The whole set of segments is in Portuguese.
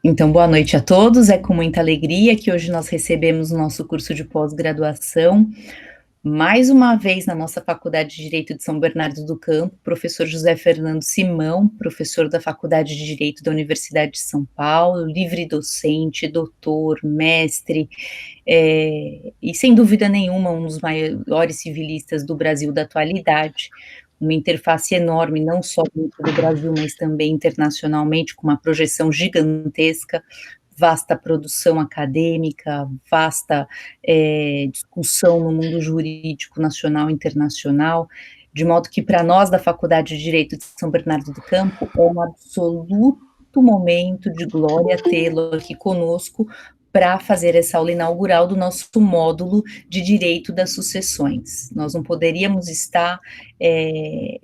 Então, boa noite a todos. É com muita alegria que hoje nós recebemos o nosso curso de pós-graduação, mais uma vez na nossa Faculdade de Direito de São Bernardo do Campo, professor José Fernando Simão, professor da Faculdade de Direito da Universidade de São Paulo, livre docente, doutor, mestre, e sem dúvida nenhuma um dos maiores civilistas do Brasil da atualidade, uma interface enorme, não só dentro do Brasil, mas também internacionalmente, com uma projeção gigantesca, vasta produção acadêmica, vasta discussão no mundo jurídico nacional e internacional, de modo que para nós da Faculdade de Direito de São Bernardo do Campo é um absoluto momento de glória tê-lo aqui conosco para fazer essa aula inaugural do nosso módulo de Direito das Sucessões. Nós não poderíamos estar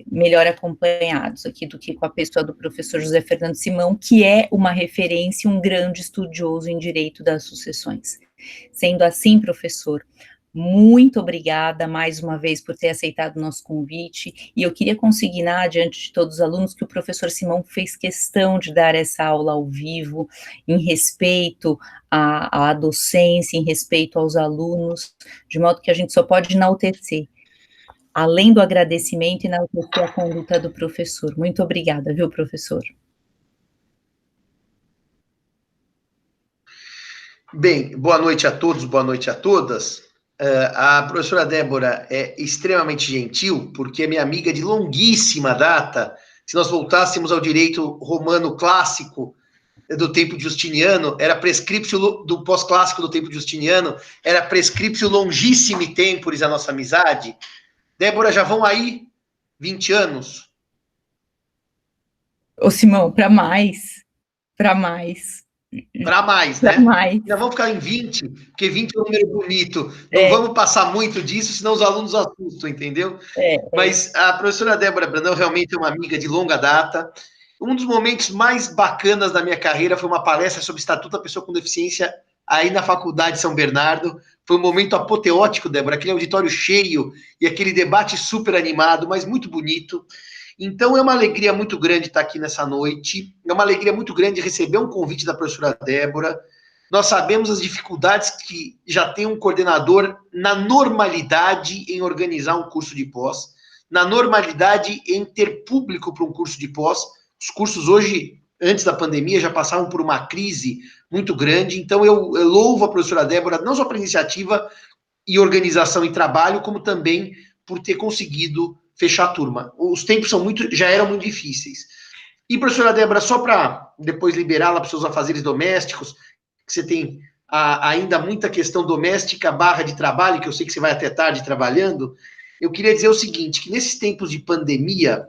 melhor acompanhados aqui do que com a pessoa do professor José Fernando Simão, que é uma referência, um grande estudioso em Direito das Sucessões. Sendo assim, professor, muito obrigada mais uma vez por ter aceitado o nosso convite, e eu queria consignar diante de todos os alunos que o professor Simão fez questão de dar essa aula ao vivo, em respeito à docência, em respeito aos alunos, de modo que a gente só pode enaltecer, além do agradecimento, enaltecer a conduta do professor. Muito obrigada, viu, professor? Bem, boa noite a todos, boa noite a todas. A professora Débora é extremamente gentil, porque é minha amiga de longuíssima data. Se nós voltássemos ao direito romano clássico do tempo Justiniano, era prescriptio do pós-clássico do tempo Justiniano, era prescriptio longissimi temporis a nossa amizade. Débora, já vão aí 20 anos? Ô, Simão, para mais. Para mais. Para mais, Para né? mais. Ainda vamos ficar em 20, porque 20 é um número bonito. Não vamos passar muito disso, senão os alunos assustam, entendeu? Mas a professora Débora Brandão realmente é uma amiga de longa data. Um dos momentos mais bacanas da minha carreira foi uma palestra sobre Estatuto da Pessoa com Deficiência aí na Faculdade de São Bernardo. Foi um momento apoteótico, Débora, aquele auditório cheio e aquele debate super animado, mas muito bonito. Então, é uma alegria muito grande estar aqui nessa noite, é uma alegria muito grande receber um convite da professora Débora. Nós sabemos as dificuldades que já tem um coordenador na normalidade em organizar um curso de pós, na normalidade em ter público para um curso de pós. Os cursos hoje, antes da pandemia, já passavam por uma crise muito grande, então eu louvo a professora Débora, não só pela iniciativa e organização e trabalho, como também por ter conseguido fechar a turma. Os tempos já eram muito difíceis. E, professora Débora, só para depois liberá-la para os seus afazeres domésticos, que você tem ainda muita questão doméstica / de trabalho, que eu sei que você vai até tarde trabalhando, eu queria dizer o seguinte, que nesses tempos de pandemia,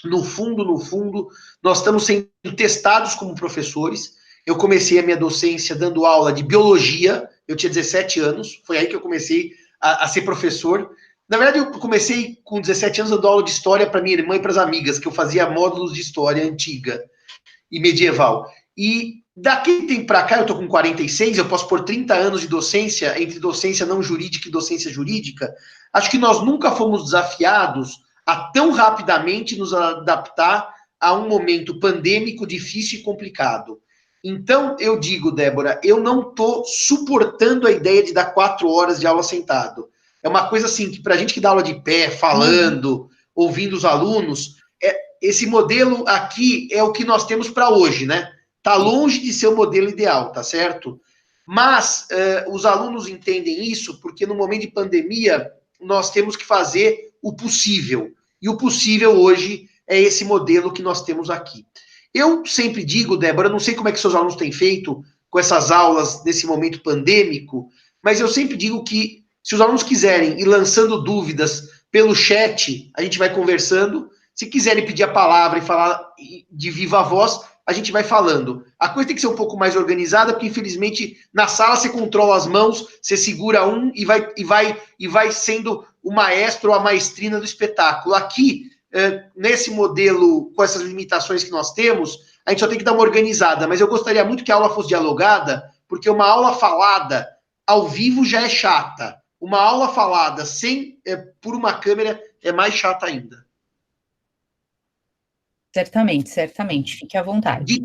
no fundo, nós estamos sendo testados como professores. Eu comecei a minha docência dando aula de biologia, eu tinha 17 anos, foi aí que eu comecei a ser professor. Na verdade, eu comecei com 17 anos dando aula de história para minha irmã e para as amigas, que eu fazia módulos de história antiga e medieval. E daquele tempo para cá, eu estou com 46, eu posso pôr 30 anos de docência, entre docência não jurídica e docência jurídica. Acho que nós nunca fomos desafiados a tão rapidamente nos adaptar a um momento pandêmico, difícil e complicado. Então, eu digo, Débora, eu não estou suportando a ideia de dar 4 horas de aula sentado. É uma coisa assim, que para a gente que dá aula de pé, falando, ouvindo os alunos, esse modelo aqui é o que nós temos para hoje, né? Está longe de ser o modelo ideal, tá certo? Mas os alunos entendem isso porque no momento de pandemia nós temos que fazer o possível. E o possível hoje é esse modelo que nós temos aqui. Eu sempre digo, Débora, não sei como é que seus alunos têm feito com essas aulas nesse momento pandêmico, mas eu sempre digo que se os alunos quiserem ir lançando dúvidas pelo chat, a gente vai conversando. Se quiserem pedir a palavra e falar de viva voz, a gente vai falando. A coisa tem que ser um pouco mais organizada, porque infelizmente na sala você controla as mãos, você segura um e vai sendo o maestro ou a maestrina do espetáculo. Aqui, nesse modelo, com essas limitações que nós temos, a gente só tem que dar uma organizada, mas eu gostaria muito que a aula fosse dialogada, porque uma aula falada ao vivo já é chata. Uma aula falada por uma câmera é mais chata ainda. Certamente, certamente. Fique à vontade.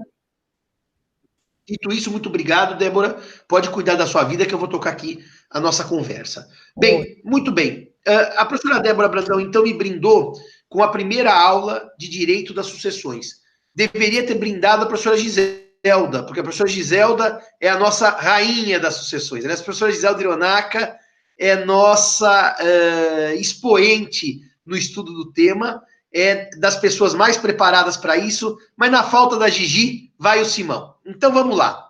Dito isso, muito obrigado, Débora. Pode cuidar da sua vida, que eu vou tocar aqui a nossa conversa. Bem, muito bem. A professora Débora Brandão, então, me brindou com a primeira aula de Direito das Sucessões. Deveria ter brindado a professora Giselda, porque a professora Giselda é a nossa rainha das sucessões. Né? A professora Giselda Ironaca é nossa expoente no estudo do tema, é das pessoas mais preparadas para isso, mas na falta da Gigi, vai o Simão. Então, vamos lá.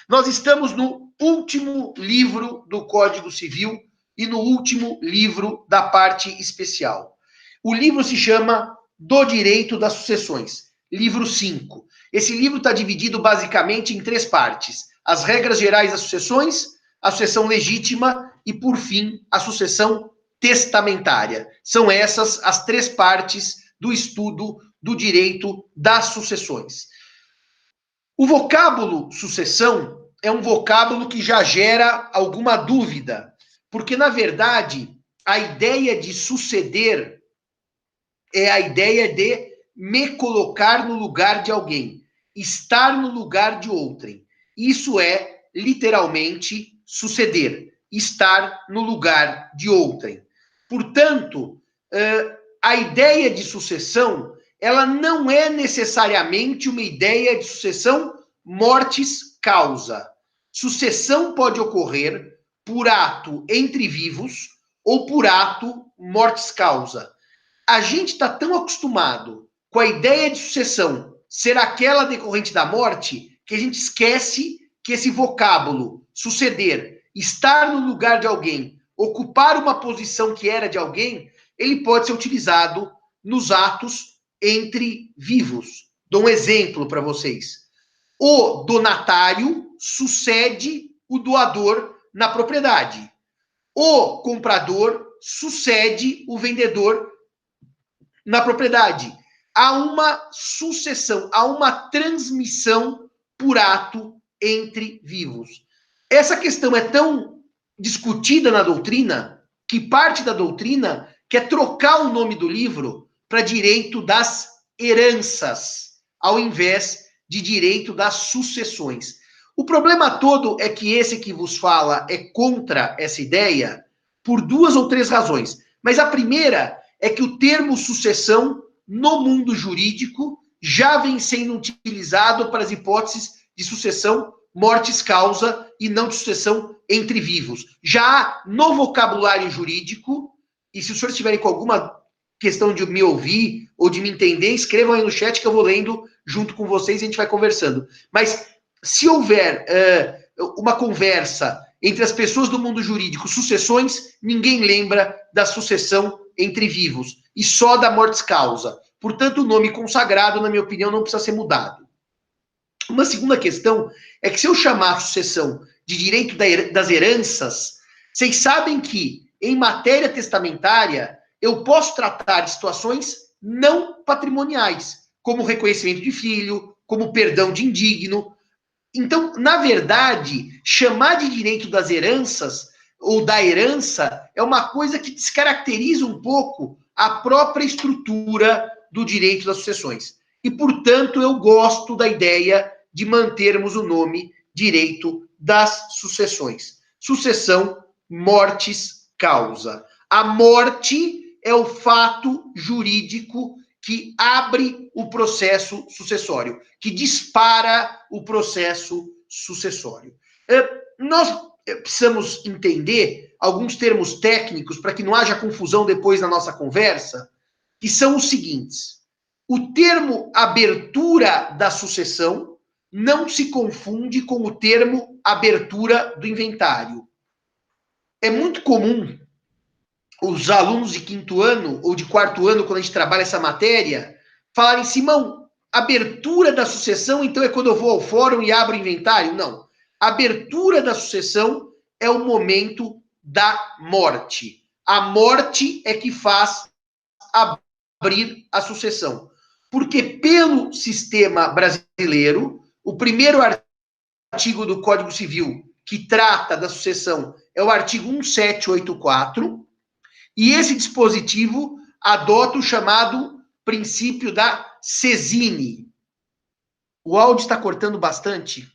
Nós estamos no último livro do Código Civil e no último livro da parte especial. O livro se chama Do Direito das Sucessões, livro 5. Esse livro está dividido basicamente em 3 partes. As regras gerais das sucessões, a sucessão legítima e, por fim, a sucessão testamentária. São essas as 3 partes do estudo do direito das sucessões. O vocábulo sucessão é um vocábulo que já gera alguma dúvida, porque, na verdade, a ideia de suceder é a ideia de me colocar no lugar de alguém, estar no lugar de outrem. Isso é, literalmente, suceder, estar no lugar de outrem. Portanto, a ideia de sucessão, ela não é necessariamente uma ideia de sucessão mortis causa. Sucessão pode ocorrer por ato entre vivos ou por ato mortis causa. A gente está tão acostumado com a ideia de sucessão ser aquela decorrente da morte que a gente esquece que esse vocábulo, suceder, estar no lugar de alguém, ocupar uma posição que era de alguém, ele pode ser utilizado nos atos entre vivos. Dou um exemplo para vocês. O donatário sucede o doador na propriedade. O comprador sucede o vendedor na propriedade. Há uma sucessão, há uma transmissão por ato entre vivos. Essa questão é tão discutida na doutrina que parte da doutrina quer trocar o nome do livro para direito das heranças, ao invés de direito das sucessões. O problema todo é que esse que vos fala é contra essa ideia por 2 ou 3 razões. Mas a primeira é que o termo sucessão, no mundo jurídico, já vem sendo utilizado para as hipóteses de sucessão mortis causa e não de sucessão entre vivos. Já no vocabulário jurídico, e se os senhores tiverem com alguma questão de me ouvir ou de me entender, escrevam aí no chat que eu vou lendo junto com vocês e a gente vai conversando. Mas se houver uma conversa entre as pessoas do mundo jurídico, sucessões, ninguém lembra da sucessão entre vivos e só da mortis causa. Portanto, o nome consagrado, na minha opinião, não precisa ser mudado. Uma segunda questão é que se eu chamar a sucessão de direito das heranças, vocês sabem que, em matéria testamentária, eu posso tratar de situações não patrimoniais, como reconhecimento de filho, como perdão de indigno. Então, na verdade, chamar de direito das heranças ou da herança é uma coisa que descaracteriza um pouco a própria estrutura do direito das sucessões. E, portanto, eu gosto da ideia de mantermos o nome direito das sucessões. Sucessão, mortis causa. A morte é o fato jurídico que abre o processo sucessório, que dispara o processo sucessório. Nós precisamos entender alguns termos técnicos para que não haja confusão depois na nossa conversa, que são os seguintes. O termo abertura da sucessão não se confunde com o termo abertura do inventário. É muito comum os alunos de 5º ano ou de 4º ano, quando a gente trabalha essa matéria, falarem, Simão, abertura da sucessão, então é quando eu vou ao fórum e abro o inventário? Não. Abertura da sucessão é o momento da morte. A morte é que faz abrir a sucessão. Porque pelo sistema brasileiro, o primeiro artigo do Código Civil que trata da sucessão é o artigo 1784, e esse dispositivo adota o chamado princípio da sesine. O áudio está cortando bastante.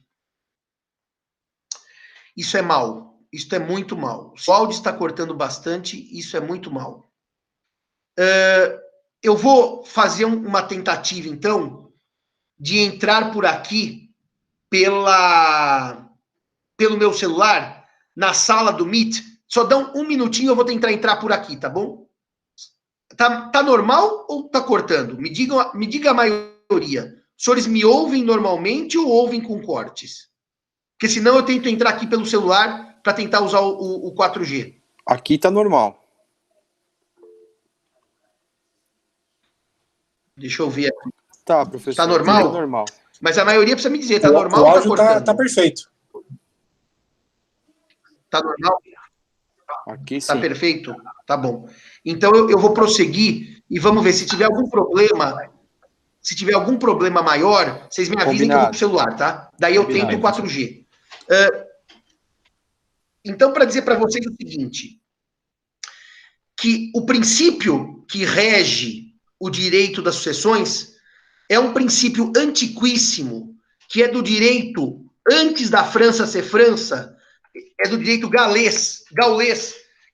Isso é mal. Isso é muito mal. O áudio está cortando bastante, isso é muito mal. Eu vou fazer uma tentativa, então, de entrar por aqui pelo meu celular, na sala do Meet. Só dá um minutinho, eu vou tentar entrar por aqui, tá bom? Tá normal ou tá cortando? Me diga a maioria. Os senhores me ouvem normalmente ou ouvem com cortes? Porque senão eu tento entrar aqui pelo celular para tentar usar o 4G. Aqui tá normal. Deixa eu ver aqui. Tá, professor. Tá normal? Tá normal. Mas a maioria precisa me dizer, tá normal ou tá cortando? O áudio tá perfeito. Tá normal? Aqui sim. Tá perfeito? Tá bom. Então eu vou prosseguir e vamos ver se tiver algum problema. Se tiver algum problema maior, vocês me avisem. Combinado. Que eu vou pro celular, tá? Daí eu tento o 4G. Então, para dizer para vocês o seguinte, que o princípio que rege o direito das sucessões é um princípio antiquíssimo, que é do direito, antes da França ser França, é do direito gaulês,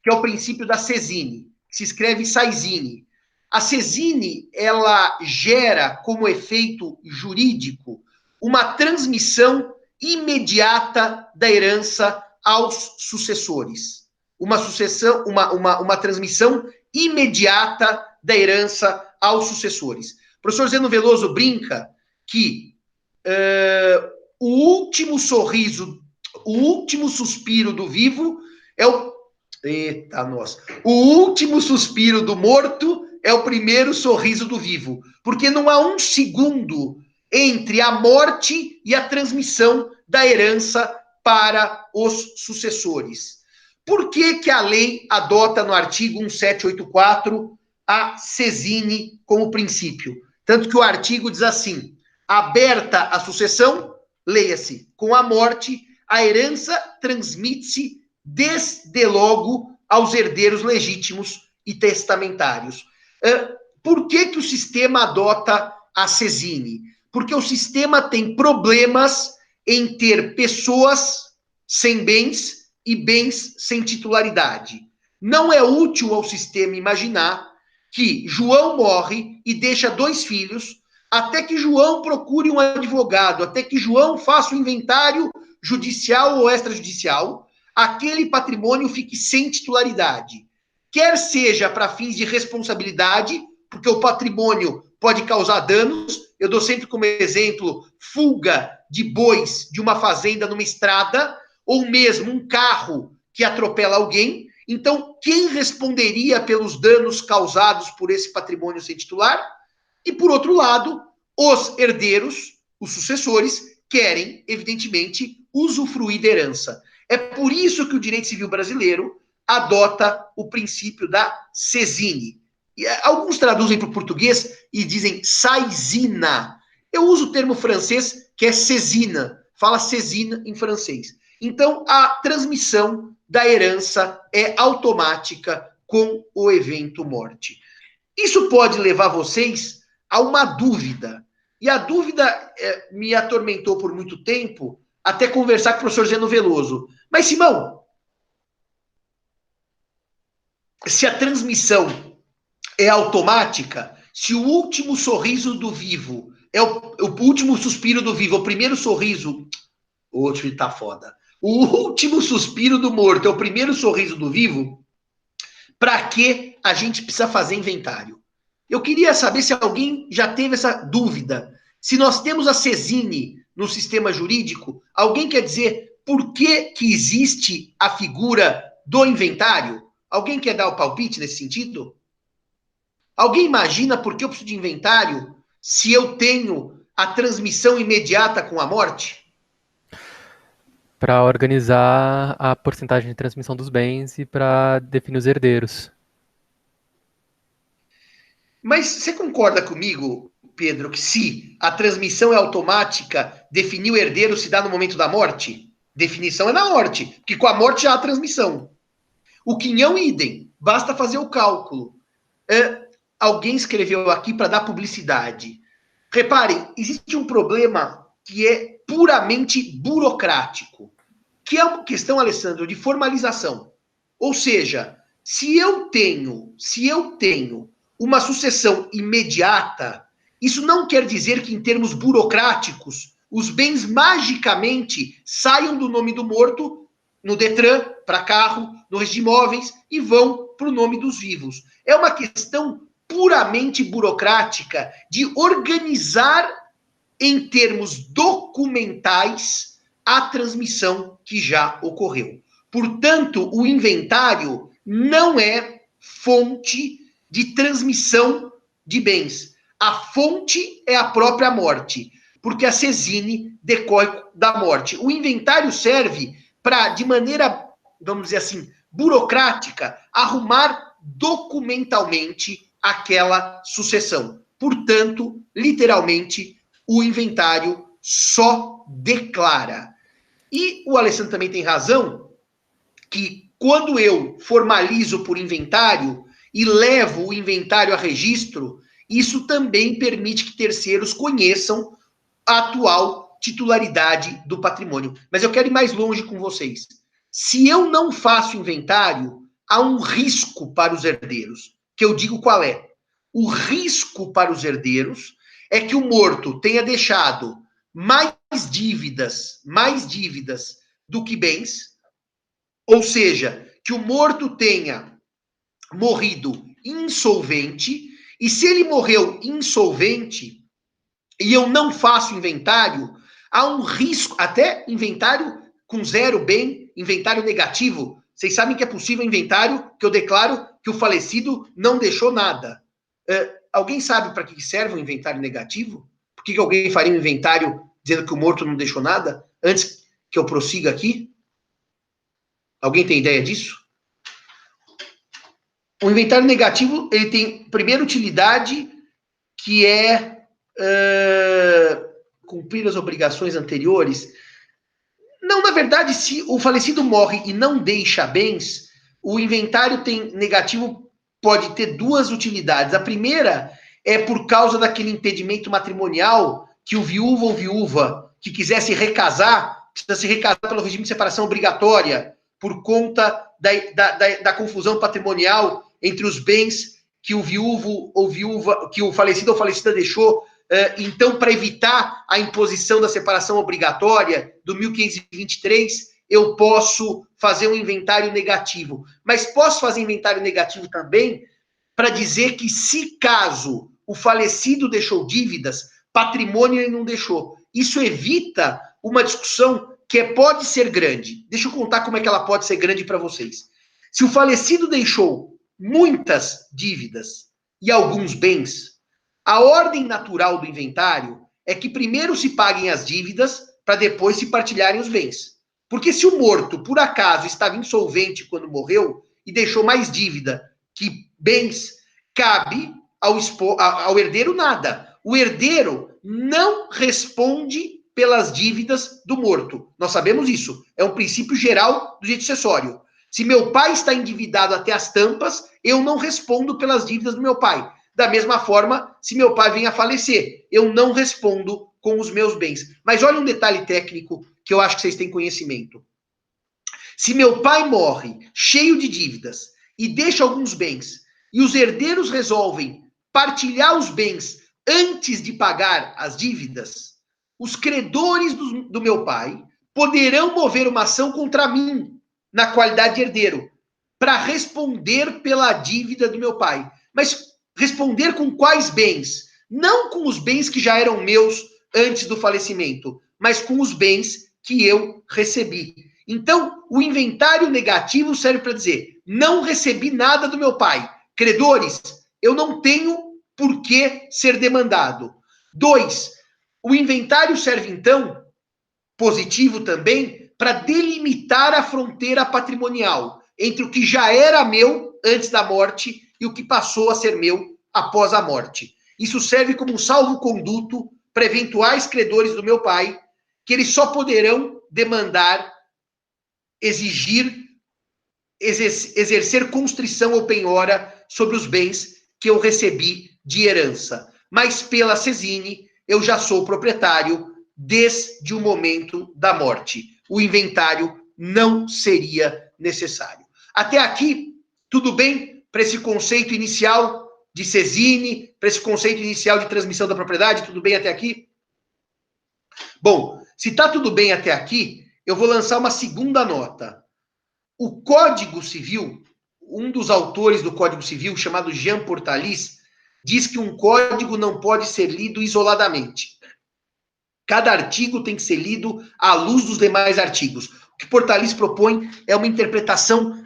que é o princípio da sesine, que se escreve saisine. A sesine, ela gera como efeito jurídico uma transmissão imediata da herança aos sucessores. Uma transmissão imediata da herança aos sucessores. O professor Zeno Veloso brinca que o último suspiro do vivo é o... Eita, nossa! O último suspiro do morto é o primeiro sorriso do vivo. Porque não há um segundo entre a morte e a transmissão da herança para os sucessores. Por que a lei adota no artigo 1784 a sesine como princípio? Tanto que o artigo diz assim: aberta a sucessão, leia-se, com a morte, a herança transmite-se desde logo aos herdeiros legítimos e testamentários. Por que o sistema adota a sesine? Porque o sistema tem problemas em ter pessoas sem bens e bens sem titularidade. Não é útil ao sistema imaginar que João morre e deixa 2 filhos, até que João procure um advogado, até que João faça o inventário judicial ou extrajudicial, aquele patrimônio fique sem titularidade. Quer seja para fins de responsabilidade, porque o patrimônio pode causar danos. Eu dou sempre como exemplo fuga de bois de uma fazenda numa estrada, ou mesmo um carro que atropela alguém. Então, quem responderia pelos danos causados por esse patrimônio sem titular? E, por outro lado, os herdeiros, os sucessores, querem, evidentemente, usufruir da herança. É por isso que o direito civil brasileiro adota o princípio da sesine. Alguns traduzem para o português e dizem saisina. Eu uso o termo francês, que é sesina. Fala sesina em francês. Então, a transmissão da herança é automática com o evento morte. Isso pode levar vocês a uma dúvida. E a dúvida me atormentou por muito tempo, até conversar com o professor Zeno Veloso. Mas, Simão, se a transmissão é automática, se o último sorriso do vivo é o último suspiro do vivo, o primeiro sorriso... Hoje tá foda. O último suspiro do morto é o primeiro sorriso do vivo, para que a gente precisa fazer inventário? Eu queria saber se alguém já teve essa dúvida. Se nós temos a sesine no sistema jurídico, alguém quer dizer por que existe a figura do inventário? Alguém quer dar o palpite nesse sentido? Alguém imagina por que eu preciso de inventário se eu tenho a transmissão imediata com a morte? Para organizar a porcentagem de transmissão dos bens e para definir os herdeiros. Mas você concorda comigo, Pedro, que se a transmissão é automática, definir o herdeiro se dá no momento da morte? Definição é na morte, porque com a morte já há transmissão. O quinhão idem, basta fazer o cálculo. Alguém escreveu aqui para dar publicidade. Reparem, existe um problema que é puramente burocrático, que é uma questão, Alessandro, de formalização. Ou seja, se eu tenho uma sucessão imediata, isso não quer dizer que, em termos burocráticos, os bens magicamente saiam do nome do morto no Detran, para carro, no registro de imóveis, e vão para o nome dos vivos. É uma questão puramente burocrática de organizar, em termos documentais, a transmissão que já ocorreu. Portanto, o inventário não é fonte de transmissão de bens. A fonte é a própria morte, porque a sesine decorre da morte. O inventário serve para, de maneira, vamos dizer assim, burocrática, arrumar documentalmente aquela sucessão. Portanto, literalmente, o inventário só declara. E o Alessandro também tem razão, que quando eu formalizo por inventário e levo o inventário a registro, isso também permite que terceiros conheçam a atual titularidade do patrimônio. Mas eu quero ir mais longe com vocês. Se eu não faço inventário, há um risco para os herdeiros, que eu digo qual é. O risco para os herdeiros é que o morto tenha deixado mais dívidas do que bens, ou seja, que o morto tenha morrido insolvente, e se ele morreu insolvente e eu não faço inventário, há um risco, até inventário com zero bem, inventário negativo. Vocês sabem que é possível inventário que eu declaro que o falecido não deixou nada. Alguém sabe para que serve um inventário negativo? Por que alguém faria um inventário dizendo que o morto não deixou nada? Antes que eu prossiga aqui? Alguém tem ideia disso? O inventário negativo, ele tem, primeira utilidade, que é cumprir as obrigações anteriores. Não, na verdade, se o falecido morre e não deixa bens, o inventário tem negativo, pode ter duas utilidades. A primeira é por causa daquele impedimento matrimonial que o viúvo ou viúva que quiser se recasar, precisa se recasar pelo regime de separação obrigatória, por conta da confusão patrimonial entre os bens que o viúvo ou viúva, que o falecido ou falecida deixou. Então, para evitar a imposição da separação obrigatória do 1523, eu posso fazer um inventário negativo. Mas posso fazer inventário negativo também para dizer que, se caso o falecido deixou dívidas, patrimônio ele não deixou. Isso evita uma discussão que pode ser grande. Deixa eu contar como é que ela pode ser grande para vocês. Se o falecido deixou muitas dívidas e alguns bens, a ordem natural do inventário é que primeiro se paguem as dívidas para depois se partilharem os bens. Porque se o morto, por acaso, estava insolvente quando morreu e deixou mais dívida que bens, cabe ao herdeiro nada. O herdeiro não responde pelas dívidas do morto. Nós sabemos isso. É um princípio geral do direito sucessório. Se meu pai está endividado até as tampas, eu não respondo pelas dívidas do meu pai. Da mesma forma, se meu pai vem a falecer, eu não respondo com os meus bens. Mas olha um detalhe técnico que eu acho que vocês têm conhecimento. Se meu pai morre cheio de dívidas e deixa alguns bens, e os herdeiros resolvem partilhar os bens antes de pagar as dívidas, os credores do meu pai poderão mover uma ação contra mim, na qualidade de herdeiro, para responder pela dívida do meu pai. Mas responder com quais bens? Não com os bens que já eram meus antes do falecimento, mas com os bens que eu recebi. Então, o inventário negativo serve para dizer: não recebi nada do meu pai. Credores, eu não tenho por que ser demandado. 2, o inventário serve, então, positivo também, para delimitar a fronteira patrimonial entre o que já era meu antes da morte e o que passou a ser meu após a morte. Isso serve como um salvo-conduto para eventuais credores do meu pai, que eles só poderão demandar, exigir, exercer constrição ou penhora sobre os bens que eu recebi de herança. Mas pela sesine, eu já sou proprietário desde o momento da morte. O inventário não seria necessário. Até aqui, tudo bem para esse conceito inicial de Cesini, para esse conceito inicial de transmissão da propriedade? Tudo bem até aqui? Bom, se está tudo bem até aqui, eu vou lançar uma segunda nota. O Código Civil, um dos autores do Código Civil, chamado Jean Portalis, diz que um código não pode ser lido isoladamente. Cada artigo tem que ser lido à luz dos demais artigos. O que Portalis propõe é uma interpretação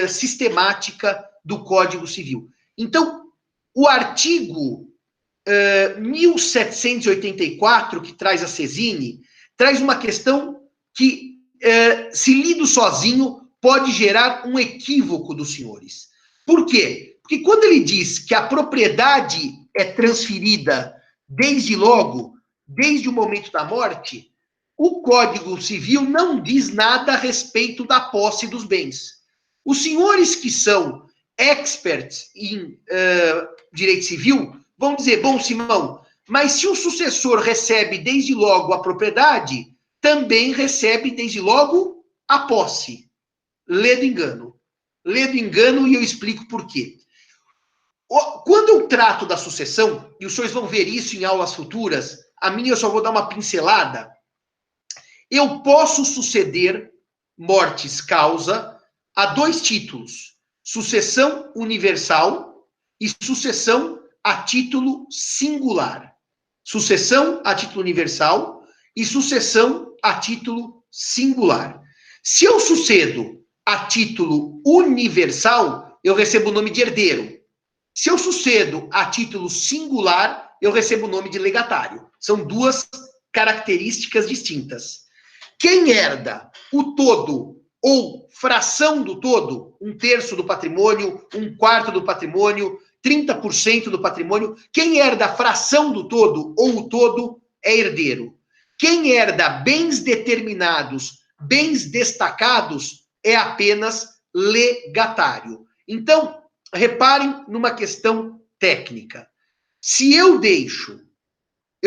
sistemática do Código Civil. Então, o artigo 1784, que traz a Cesini, traz uma questão que, se lido sozinho, pode gerar um equívoco dos senhores. Por quê? Porque quando ele diz que a propriedade é transferida desde logo, desde o momento da morte, o Código Civil não diz nada a respeito da posse dos bens. Os senhores que são experts em direito civil vão dizer, bom, Simão, mas se o sucessor recebe desde logo a propriedade, também recebe desde logo a posse. Lê do engano. Lê do engano e eu explico por quê. Quando eu trato da sucessão, e os senhores vão ver isso em aulas futuras, a minha eu só vou dar uma pincelada, eu posso suceder mortis causa a 2 títulos: sucessão universal e sucessão a título singular. Sucessão a título universal e sucessão a título singular. Se eu sucedo a título universal, eu recebo o nome de herdeiro. Se eu sucedo a título singular, eu recebo o nome de legatário. São 2 características distintas. Quem herda o todo ou fração do todo, 1/3 do patrimônio, 1/4 do patrimônio, 30% do patrimônio, quem herda a fração do todo ou o todo é herdeiro. Quem herda bens determinados, bens destacados, é apenas legatário. Então, reparem numa questão técnica. Se eu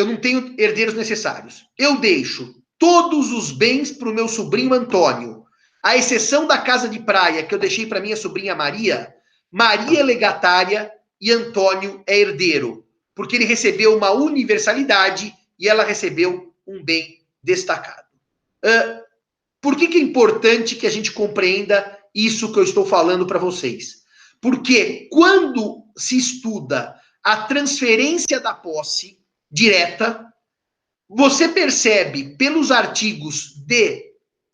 não tenho herdeiros necessários, eu deixo todos os bens para o meu sobrinho Antônio, à exceção da casa de praia que eu deixei para minha sobrinha Maria, Maria é legatária e Antônio é herdeiro, porque ele recebeu uma universalidade e ela recebeu um bem destacado. Por que é importante que a gente compreenda isso que eu estou falando para vocês? Porque quando se estuda a transferência da posse direta, você percebe pelos artigos de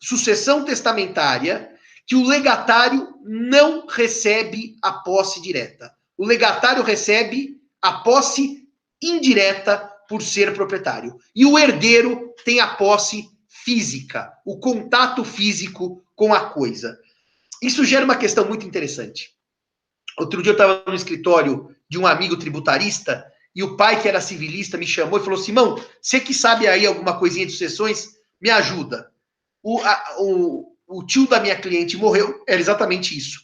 sucessão testamentária que o legatário não recebe a posse direta. O legatário recebe a posse indireta por ser proprietário. E o herdeiro tem a posse física, o contato físico com a coisa. Isso gera uma questão muito interessante. Outro dia eu estava no escritório de um amigo tributarista e o pai, que era civilista, me chamou e falou: Simão, você que sabe aí alguma coisinha de sucessões, me ajuda. O tio da minha cliente morreu, era exatamente isso.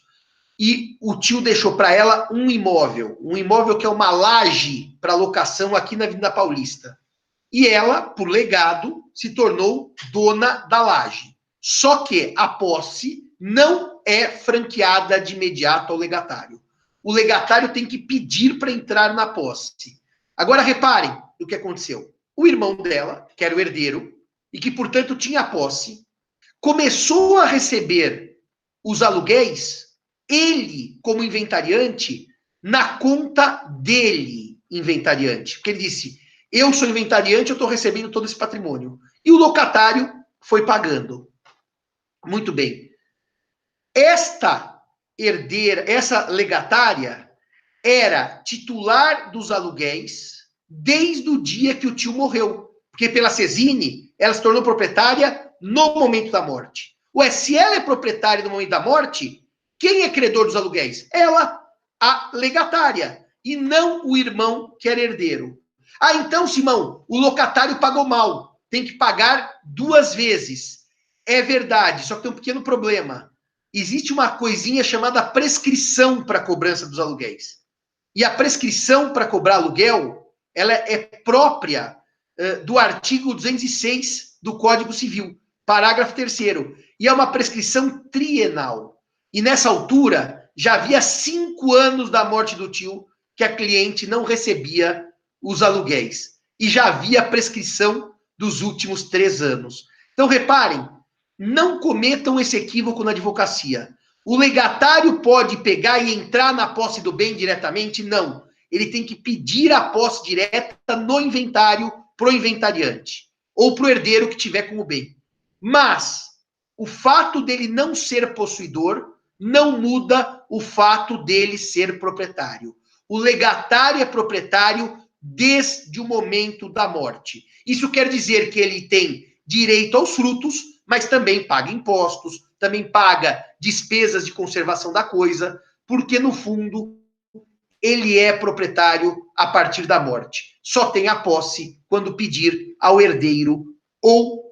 E o tio deixou para ela um imóvel que é uma laje para locação aqui na Avenida Paulista. E ela, por legado, se tornou dona da laje. Só que a posse não é franqueada de imediato ao legatário. O legatário tem que pedir para entrar na posse. Agora, reparem o que aconteceu. O irmão dela, que era o herdeiro, e que, portanto, tinha a posse, começou a receber os aluguéis, ele, como inventariante, na conta dele, inventariante. Porque ele disse, eu sou inventariante, eu estou recebendo todo esse patrimônio. E o locatário foi pagando. Muito bem. Esta herdeira, essa legatária, era titular dos aluguéis desde o dia que o tio morreu. Porque pela Cesini, ela se tornou proprietária no momento da morte. Ué, se ela é proprietária no momento da morte, quem é credor dos aluguéis? Ela, a legatária, e não o irmão que era herdeiro. Ah, então, Simão, o locatário pagou mal, tem que pagar 2 vezes. É verdade, só que tem um pequeno problema. Existe uma coisinha chamada prescrição para a cobrança dos aluguéis. E a prescrição para cobrar aluguel, ela é própria do artigo 206 do Código Civil, parágrafo 3º. E é uma prescrição trienal. E nessa altura, já havia 5 anos da morte do tio que a cliente não recebia os aluguéis. E já havia a prescrição dos últimos 3 anos. Então, reparem, não cometam esse equívoco na advocacia. O legatário pode pegar e entrar na posse do bem diretamente? Não. Ele tem que pedir a posse direta no inventário pro inventariante. Ou pro herdeiro que tiver com o bem. Mas o fato dele não ser possuidor não muda o fato dele ser proprietário. O legatário é proprietário desde o momento da morte. Isso quer dizer que ele tem direito aos frutos, mas também paga impostos, também paga despesas de conservação da coisa, porque, no fundo, ele é proprietário a partir da morte. Só tem a posse quando pedir ao herdeiro ou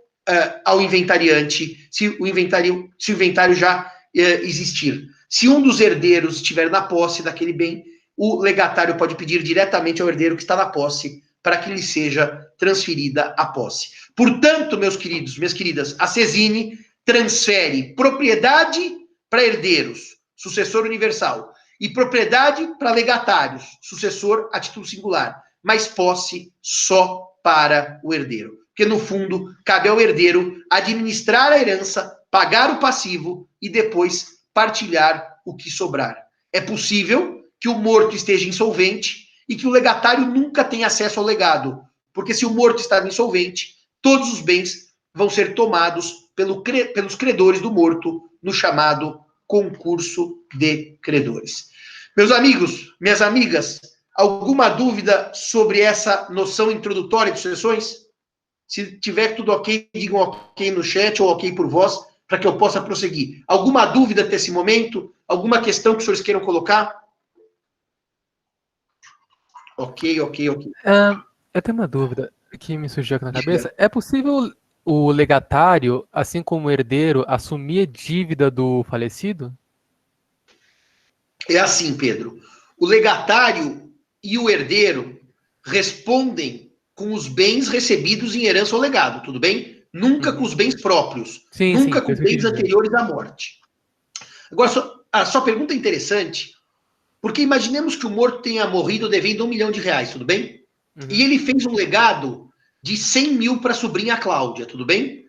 ao inventariante, se o inventário já existir. Se um dos herdeiros estiver na posse daquele bem, o legatário pode pedir diretamente ao herdeiro que está na posse para que lhe seja transferida a posse. Portanto, meus queridos, minhas queridas, a CESINI transfere propriedade para herdeiros, sucessor universal, e propriedade para legatários, sucessor a título singular, mas posse só para o herdeiro. Porque, no fundo, cabe ao herdeiro administrar a herança, pagar o passivo e depois partilhar o que sobrar. É possível que o morto esteja insolvente e que o legatário nunca tenha acesso ao legado, porque se o morto está insolvente, todos os bens vão ser tomados pelos credores do morto no chamado concurso de credores. Meus amigos, minhas amigas, alguma dúvida sobre essa noção introdutória de sucessões? Se tiver tudo ok, digam ok no chat ou ok por voz, para que eu possa prosseguir. Alguma dúvida até esse momento? Alguma questão que os senhores queiram colocar? Ok. Eu tenho uma dúvida que me surgiu aqui na cabeça. É possível o legatário, assim como o herdeiro, assumir a dívida do falecido? É assim, Pedro. O legatário e o herdeiro respondem com os bens recebidos em herança ou legado, tudo bem? Nunca com os bens próprios. Nunca com bens anteriores à morte. Agora, a sua pergunta é interessante, porque imaginemos que o morto tenha morrido devendo R$1 milhão, tudo bem? E ele fez um legado de 100 mil para a sobrinha Cláudia, tudo bem?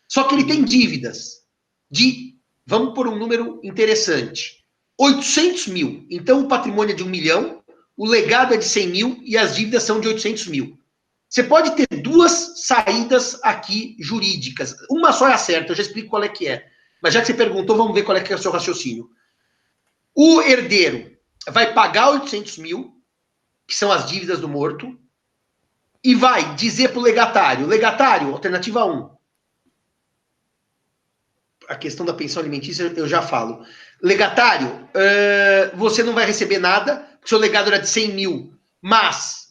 Só que ele tem dívidas de, vamos por um número interessante, 800 mil. Então o patrimônio é de 1 milhão, o legado é de 100 mil e as dívidas são de 800 mil. Você pode ter 2 saídas aqui jurídicas. Uma só é a certa, eu já explico qual é que é. Mas já que você perguntou, vamos ver qual é que é o seu raciocínio. O herdeiro vai pagar 800 mil, que são as dívidas do morto, e vai dizer para o legatário, alternativa 1. A questão da pensão alimentícia eu já falo. Legatário, você não vai receber nada, seu legado era de 100 mil, mas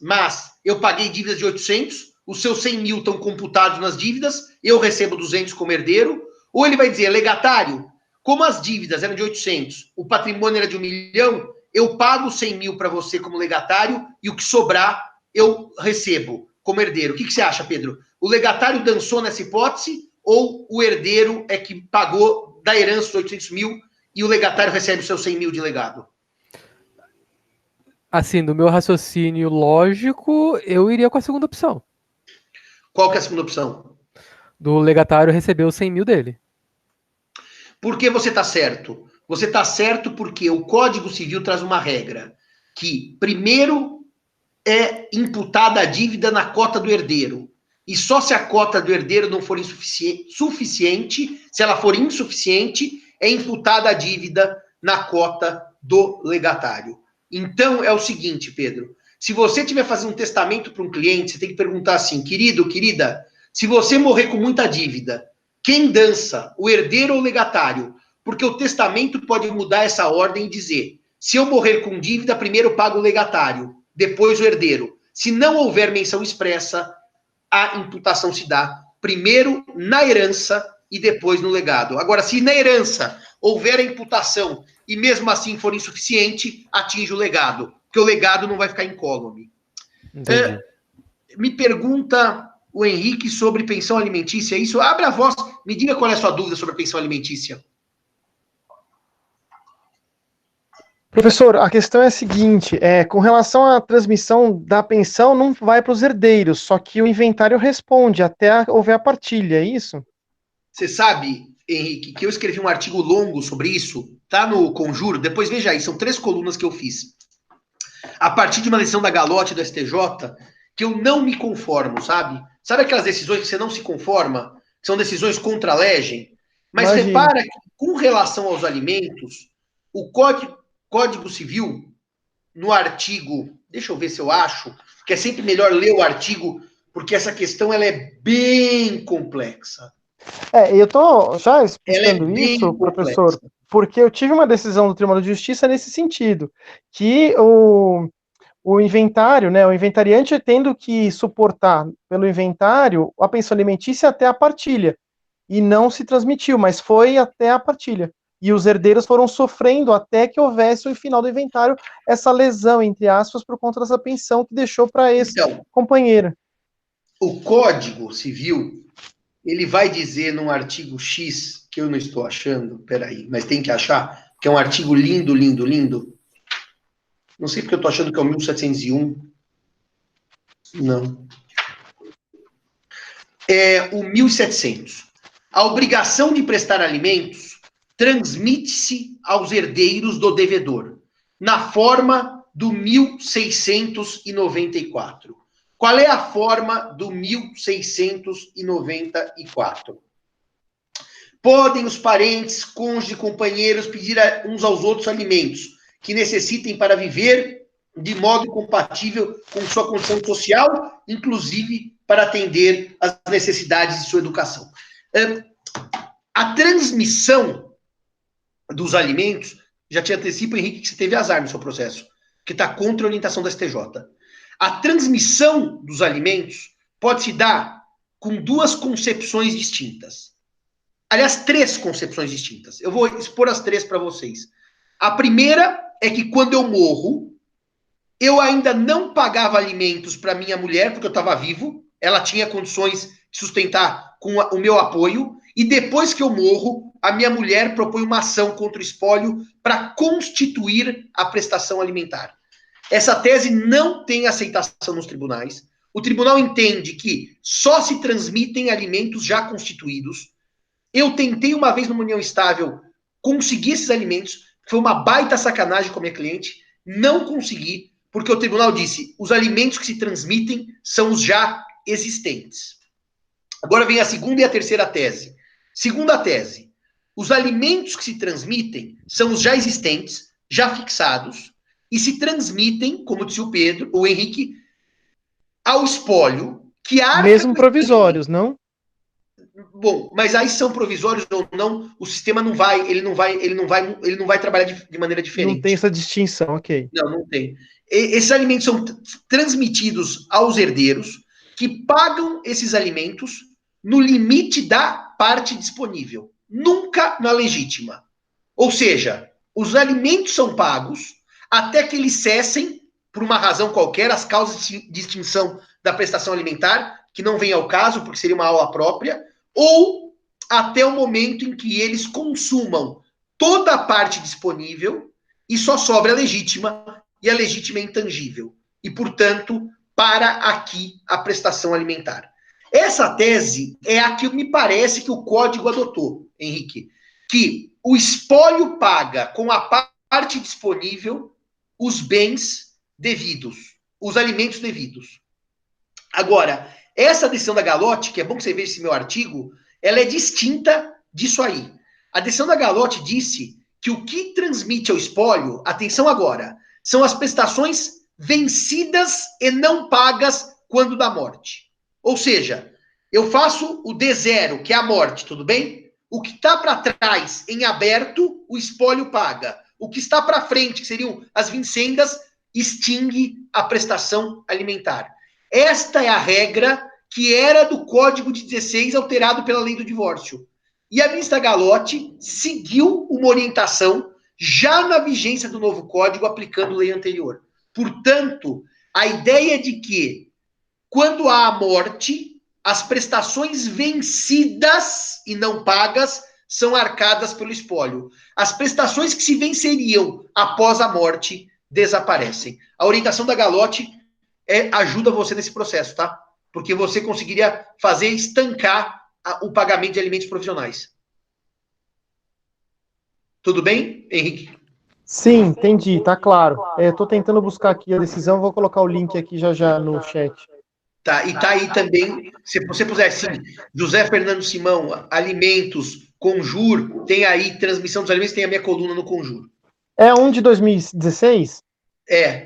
eu paguei dívidas de 800, os seus 100 mil estão computados nas dívidas, eu recebo 200 como herdeiro. Ou ele vai dizer, legatário, como as dívidas eram de 800, o patrimônio era de 1 milhão, eu pago 100 mil para você como legatário e o que sobrar eu recebo como herdeiro. O que você acha, Pedro? O legatário dançou nessa hipótese ou o herdeiro é que pagou da herança os 800 mil e o legatário recebe os seus 100 mil de legado? Assim, no meu raciocínio lógico, eu iria com a segunda opção. Qual que é a segunda opção? Do legatário receber os 100 mil dele. Por que você está certo? Você está certo porque o Código Civil traz uma regra que, primeiro, é imputada a dívida na cota do herdeiro. E só se a cota do herdeiro não for suficiente, se ela for insuficiente, é imputada a dívida na cota do legatário. Então, é o seguinte, Pedro, se você estiver fazendo um testamento para um cliente, você tem que perguntar assim, querido, querida, se você morrer com muita dívida, quem dança, o herdeiro ou o legatário? Porque o testamento pode mudar essa ordem e dizer, se eu morrer com dívida, primeiro eu pago o legatário, depois o herdeiro. Se não houver menção expressa, a imputação se dá primeiro na herança e depois no legado. Agora, se na herança houver a imputação e mesmo assim for insuficiente, atinge o legado, porque o legado não vai ficar incólume. Me pergunta o Henrique sobre pensão alimentícia. Isso, abre a voz, me diga qual é a sua dúvida sobre a pensão alimentícia. Professor, a questão é a seguinte, com relação à transmissão da pensão, não vai para os herdeiros, só que o inventário responde até houver a partilha, é isso? Você sabe, Henrique, que eu escrevi um artigo longo sobre isso, tá no Conjuro, depois veja aí, são 3 colunas que eu fiz. A partir de uma decisão da Galotti, do STJ, que eu não me conformo, sabe? Sabe aquelas decisões que você não se conforma? Que são decisões contra a legem? Mas repara que, com relação aos alimentos, o Código Civil, no artigo, deixa eu ver se eu acho, que é sempre melhor ler o artigo, porque essa questão ela é bem complexa. Eu estou já explicando isso, professor, porque eu tive uma decisão do Tribunal de Justiça nesse sentido, que o inventário, né, o inventariante tendo que suportar pelo inventário a pensão alimentícia até a partilha, e não se transmitiu, mas foi até a partilha. E os herdeiros foram sofrendo até que houvesse o final do inventário essa lesão, entre aspas, por conta dessa pensão que deixou para esse companheiro. O Código Civil, ele vai dizer num artigo X, que eu não estou achando, peraí, mas tem que achar, que é um artigo lindo, lindo, lindo. Não sei porque eu estou achando que é o 1701. Não. É o 1700. A obrigação de prestar alimentos transmite-se aos herdeiros do devedor, na forma do 1694. Qual é a forma do 1694? Podem os parentes, cônjuges, companheiros pedir uns aos outros alimentos que necessitem para viver de modo compatível com sua condição social, inclusive para atender às necessidades de sua educação. A transmissão dos alimentos, já te antecipo, Henrique, que você teve azar no seu processo, que está contra a orientação da STJ. A transmissão dos alimentos pode se dar com 2 concepções distintas. Aliás, 3 concepções distintas. Eu vou expor as 3 para vocês. A primeira é que quando eu morro, eu ainda não pagava alimentos para minha mulher, porque eu estava vivo, ela tinha condições de sustentar com o meu apoio, e depois que eu morro, a minha mulher propõe uma ação contra o espólio para constituir a prestação alimentar. Essa tese não tem aceitação nos tribunais. O tribunal entende que só se transmitem alimentos já constituídos. Eu tentei uma vez numa união estável conseguir esses alimentos, foi uma baita sacanagem com a minha cliente, não consegui, porque o tribunal disse, os alimentos que se transmitem são os já existentes. Agora vem a segunda e a terceira tese. Segunda tese, os alimentos que se transmitem são os já existentes, já fixados, e se transmitem, como disse o Henrique, ao espólio, que há... Mesmo provisórios, não? Bom, mas aí são provisórios ou não, o sistema não vai trabalhar de maneira diferente. Não tem essa distinção, ok. Não tem. Esses alimentos são transmitidos aos herdeiros, que pagam esses alimentos no limite da parte disponível, nunca na legítima. Ou seja, os alimentos são pagos até que eles cessem, por uma razão qualquer, as causas de extinção da prestação alimentar, que não vem ao caso, porque seria uma aula própria, ou até o momento em que eles consumam toda a parte disponível e só sobra a legítima, e a legítima é intangível. E, portanto, para aqui a prestação alimentar. Essa tese é a que me parece que o Código adotou, Henrique, que o espólio paga com a parte disponível os bens devidos, os alimentos devidos. Agora, essa decisão da Galotti, que é bom que você veja esse meu artigo, ela é distinta disso aí. A decisão da Galotti disse que o que transmite ao espólio, atenção agora, são as prestações vencidas e não pagas quando da morte. Ou seja, eu faço o D0, que é a morte, tudo bem? O que está para trás, em aberto, o espólio paga. O que está para frente, que seriam as vincendas, extingue a prestação alimentar. Esta é a regra que era do Código de 16, alterado pela lei do divórcio. E a ministra Galotti seguiu uma orientação já na vigência do novo Código, aplicando lei anterior. Portanto, a ideia de que, quando há a morte, as prestações vencidas e não pagas são arcadas pelo espólio. As prestações que se venceriam após a morte desaparecem. A orientação da Galotti ajuda você nesse processo, tá? Porque você conseguiria fazer estancar o pagamento de alimentos provisionais. Tudo bem, Henrique? Sim, entendi, tá claro. Estou tentando buscar aqui a decisão, vou colocar o link aqui já no chat. Tá, e tá aí também, se você puser assim, José Fernando Simão, alimentos, Conjur, tem aí transmissão dos alimentos, tem a minha coluna no Conjur. É um de 2016?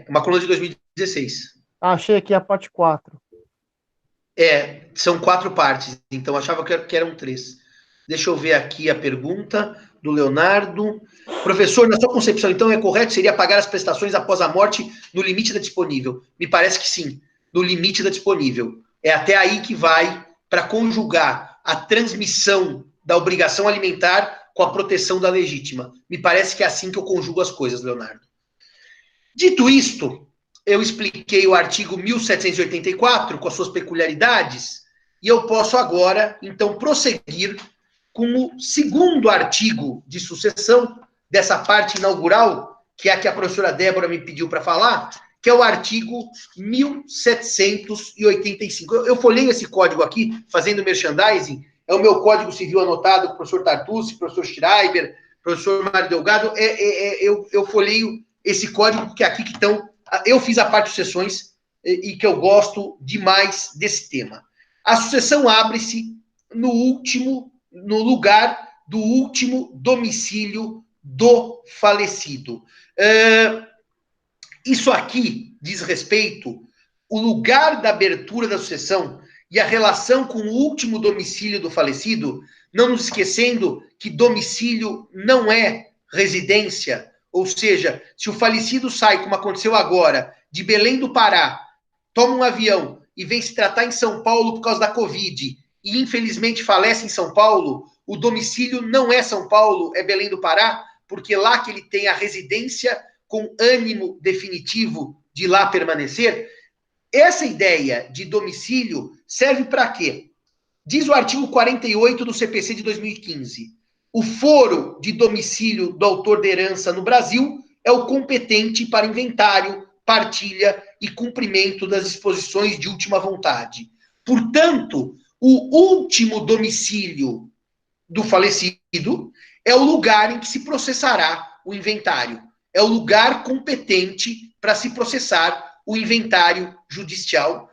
Uma coluna de 2016. Achei aqui a parte 4. São 4 partes, então achava que eram 3. Deixa eu ver aqui a pergunta do Leonardo. Professor, na sua concepção, então, é correto? Seria pagar as prestações após a morte no limite da disponível? Me parece que sim, no limite da disponível. É até aí que vai para conjugar a transmissão da obrigação alimentar com a proteção da legítima. Me parece que é assim que eu conjugo as coisas, Leonardo. Dito isto, eu expliquei o artigo 1784 com as suas peculiaridades e eu posso agora, então, prosseguir com o segundo artigo de sucessão dessa parte inaugural, que é a que a professora Débora me pediu para falar, que é o artigo 1785. Eu folheio esse código aqui, fazendo merchandising, é o meu código civil anotado com o professor Tartucci, professor Schreiber, professor Mário Delgado, eu folheio esse código, porque aqui que estão, eu fiz a parte de sucessões e que eu gosto demais desse tema. A sucessão abre-se no lugar do último domicílio do falecido. Isso aqui diz respeito ao lugar da abertura da sucessão e a relação com o último domicílio do falecido, não nos esquecendo que domicílio não é residência, ou seja, se o falecido sai, como aconteceu agora, de Belém do Pará, toma um avião e vem se tratar em São Paulo por causa da Covid e infelizmente falece em São Paulo, o domicílio não é São Paulo, é Belém do Pará, porque lá que ele tem a residência com ânimo definitivo de lá permanecer. Essa ideia de domicílio serve para quê? Diz o artigo 48 do CPC de 2015. O foro de domicílio do autor da herança no Brasil é o competente para inventário, partilha e cumprimento das disposições de última vontade. Portanto, o último domicílio do falecido é o lugar em que se processará o inventário. É o lugar competente para se processar o inventário judicial.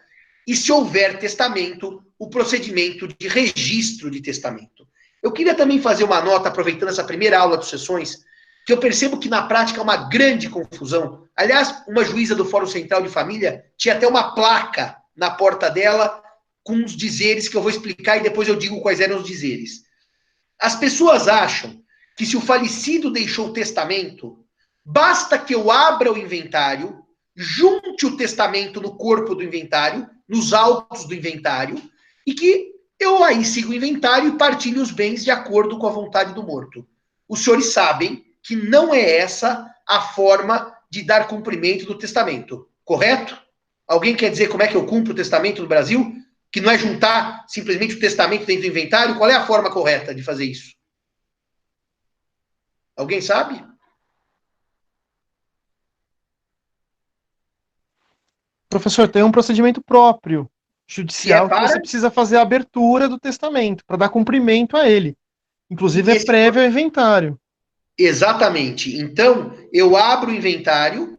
E se houver testamento, o procedimento de registro de testamento. Eu queria também fazer uma nota, aproveitando essa primeira aula de sucessões, que eu percebo que na prática é uma grande confusão. Aliás, uma juíza do Fórum Central de Família tinha até uma placa na porta dela com os dizeres que eu vou explicar e depois eu digo quais eram os dizeres. As pessoas acham que se o falecido deixou o testamento, basta que eu abra o inventário, junte o testamento no corpo do inventário, nos autos do inventário, e que eu aí sigo o inventário e partilho os bens de acordo com a vontade do morto. Os senhores sabem que não é essa a forma de dar cumprimento do testamento, correto? Alguém quer dizer como é que eu cumpro o testamento no Brasil? Que não é juntar simplesmente o testamento dentro do inventário? Qual é a forma correta de fazer isso? Alguém sabe? Professor, tem um procedimento próprio judicial que você precisa fazer a abertura do testamento para dar cumprimento a ele. Inclusive é prévio ao inventário. Exatamente. Então, eu abro o inventário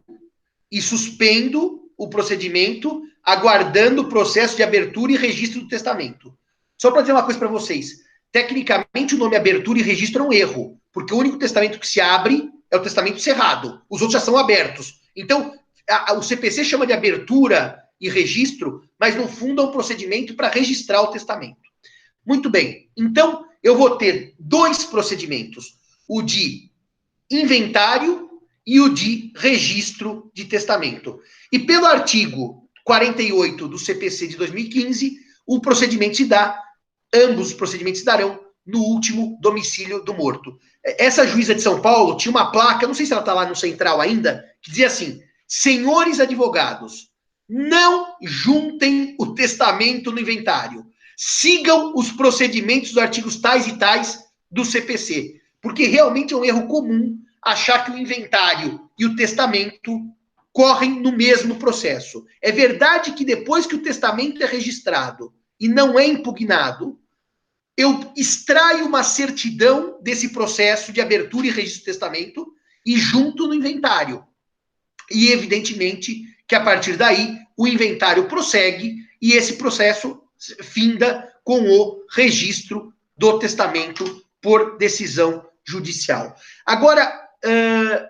e suspendo o procedimento, aguardando o processo de abertura e registro do testamento. Só para dizer uma coisa para vocês. Tecnicamente, o nome abertura e registro é um erro, porque o único testamento que se abre é o testamento cerrado. Os outros já são abertos. Então, o CPC chama de abertura e registro, mas no fundo é um procedimento para registrar o testamento. Muito bem. Então, eu vou ter 2 procedimentos. O de inventário e o de registro de testamento. E pelo artigo 48 do CPC de 2015, o procedimento se dá, ambos os procedimentos se darão no último domicílio do morto. Essa juíza de São Paulo tinha uma placa, não sei se ela está lá no Central ainda, que dizia assim: senhores advogados, não juntem o testamento no inventário. sigam os procedimentos dos artigos tais e tais do CPC, porque realmente é um erro comum achar que o inventário e o testamento correm no mesmo processo. É verdade que depois que o testamento é registrado e não é impugnado, eu extraio uma certidão desse processo de abertura e registro do testamento e junto no inventário. E, evidentemente, que a partir daí, o inventário prossegue e esse processo finda com o registro do testamento por decisão judicial. Agora,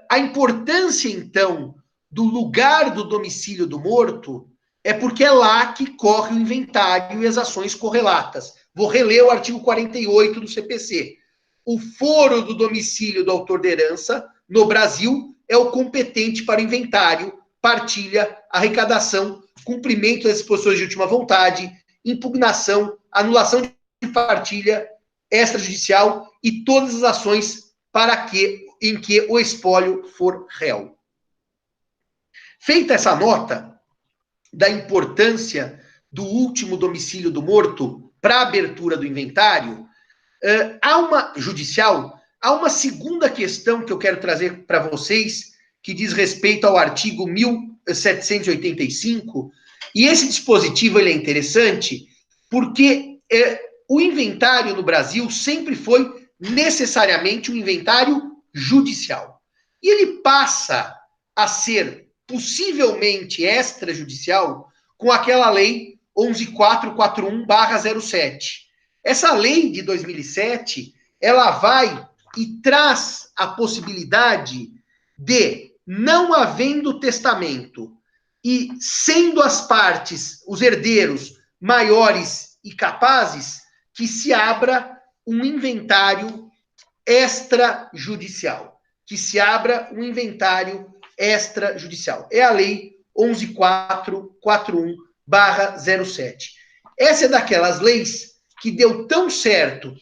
a importância, então, do lugar do domicílio do morto é porque é lá que corre o inventário e as ações correlatas. Vou reler o artigo 48 do CPC. O foro do domicílio do autor da herança, no Brasil, é o competente para o inventário, partilha, arrecadação, cumprimento das disposições de última vontade, impugnação, anulação de partilha extrajudicial e todas as ações em que o espólio for réu. Feita essa nota da importância do último domicílio do morto para a abertura do inventário, há uma segunda questão que eu quero trazer para vocês, que diz respeito ao artigo 1785, e esse dispositivo ele é interessante porque o inventário no Brasil sempre foi necessariamente um inventário judicial. E ele passa a ser possivelmente extrajudicial com aquela lei 11.441/07. Essa lei de 2007, ela vai e traz a possibilidade de, não havendo testamento e sendo as partes, os herdeiros, maiores e capazes, que se abra um inventário extrajudicial. Que se abra um inventário extrajudicial. É a lei 11.441/07. Essa é daquelas leis que deu tão certo,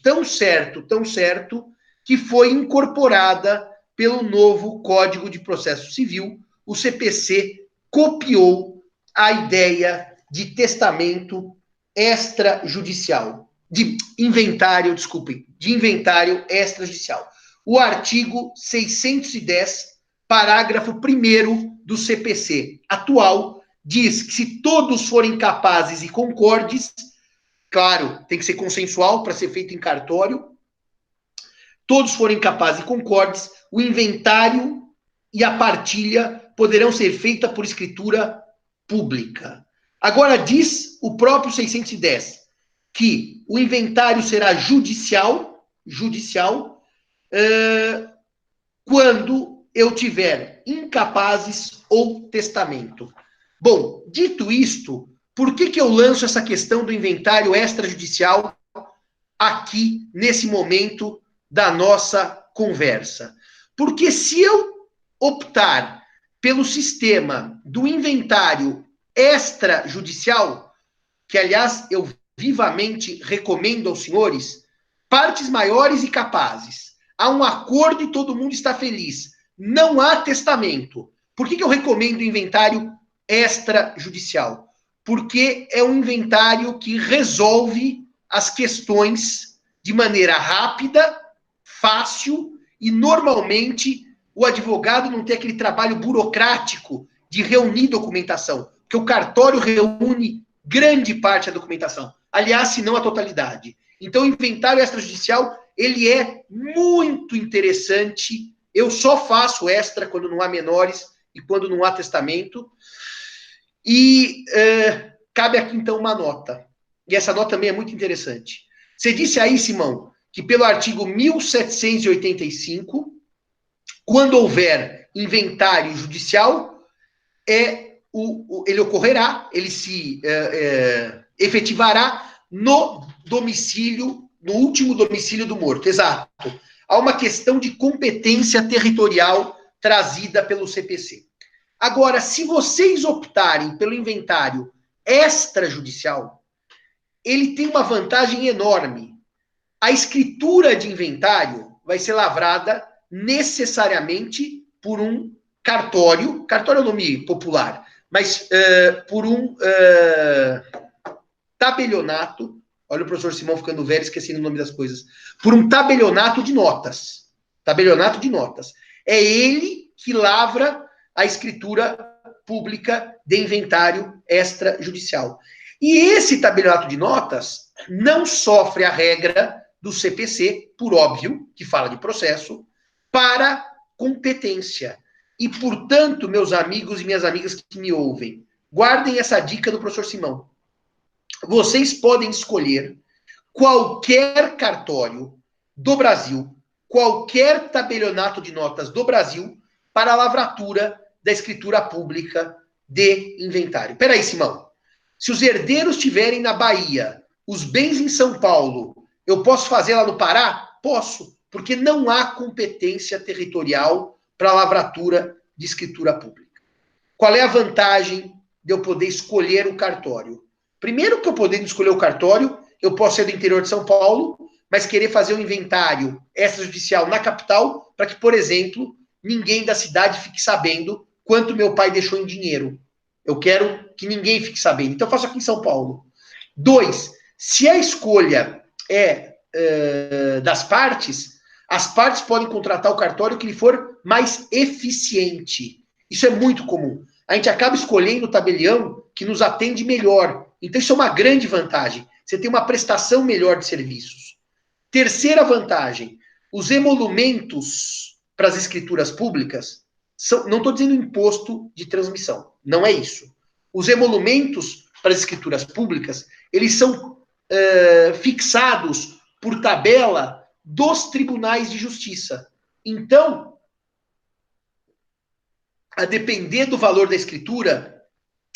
que foi incorporada pelo novo Código de Processo Civil. O CPC copiou a ideia de testamento extrajudicial, de inventário extrajudicial. O artigo 610, parágrafo 1º do CPC atual, diz que se todos forem capazes e concordes, claro, tem que ser consensual para ser feito em cartório, todos forem capazes e concordes, o inventário e a partilha poderão ser feitas por escritura pública. Agora, diz o próprio 610 que o inventário será judicial, quando eu tiver incapazes ou testamento. Bom, dito isto, por que eu lanço essa questão do inventário extrajudicial aqui, nesse momento da nossa conversa? Porque se eu optar pelo sistema do inventário extrajudicial, que, aliás, eu vivamente recomendo aos senhores, partes maiores e capazes, há um acordo e todo mundo está feliz, não há testamento. Por que eu recomendo o inventário extrajudicial? Porque é um inventário que resolve as questões de maneira rápida, fácil, e normalmente o advogado não tem aquele trabalho burocrático de reunir documentação, porque o cartório reúne grande parte da documentação. Aliás, se não a totalidade. Então, o inventário extrajudicial, ele é muito interessante. Eu só faço extra quando não há menores e quando não há testamento. E cabe aqui, então, uma nota. E essa nota também é muito interessante. Você disse aí, Simão, que pelo artigo 1785, quando houver inventário judicial, ele ocorrerá, ele se efetivará no domicílio, no último domicílio do morto. Exato. Há uma questão de competência territorial trazida pelo CPC. Agora, se vocês optarem pelo inventário extrajudicial, ele tem uma vantagem enorme. A escritura de inventário vai ser lavrada necessariamente por um cartório é o nome popular, mas por um tabelionato olha o professor Simão ficando velho, esquecendo o nome das coisas, por um tabelionato de notas. Tabelionato de notas. É ele que lavra a escritura pública de inventário extrajudicial. E esse tabelionato de notas não sofre a regra do CPC, por óbvio, que fala de processo, para competência. E, portanto, meus amigos e minhas amigas que me ouvem, guardem essa dica do professor Simão. Vocês podem escolher qualquer cartório do Brasil, qualquer tabelionato de notas do Brasil, para a lavratura da escritura pública de inventário. Peraí, Simão. Se os herdeiros tiverem na Bahia os bens em São Paulo, eu posso fazer lá no Pará? Posso, porque não há competência territorial para a lavratura de escritura pública. Qual é a vantagem de eu poder escolher o cartório? Primeiro que eu podendo escolher o cartório, eu posso ser do interior de São Paulo, mas querer fazer um inventário extrajudicial na capital, para que, por exemplo, ninguém da cidade fique sabendo quanto meu pai deixou em dinheiro. Eu quero que ninguém fique sabendo. Então, eu faço aqui em São Paulo. 2, se a escolha é das partes, as partes podem contratar o cartório que lhe for mais eficiente. Isso é muito comum. A gente acaba escolhendo o tabelião que nos atende melhor. Então, isso é uma grande vantagem. Você tem uma prestação melhor de serviços. Terceira vantagem, os emolumentos para as escrituras públicas são, não estou dizendo imposto de transmissão, não é isso. Os emolumentos para as escrituras públicas, eles são fixados por tabela dos tribunais de justiça. Então, a depender do valor da escritura,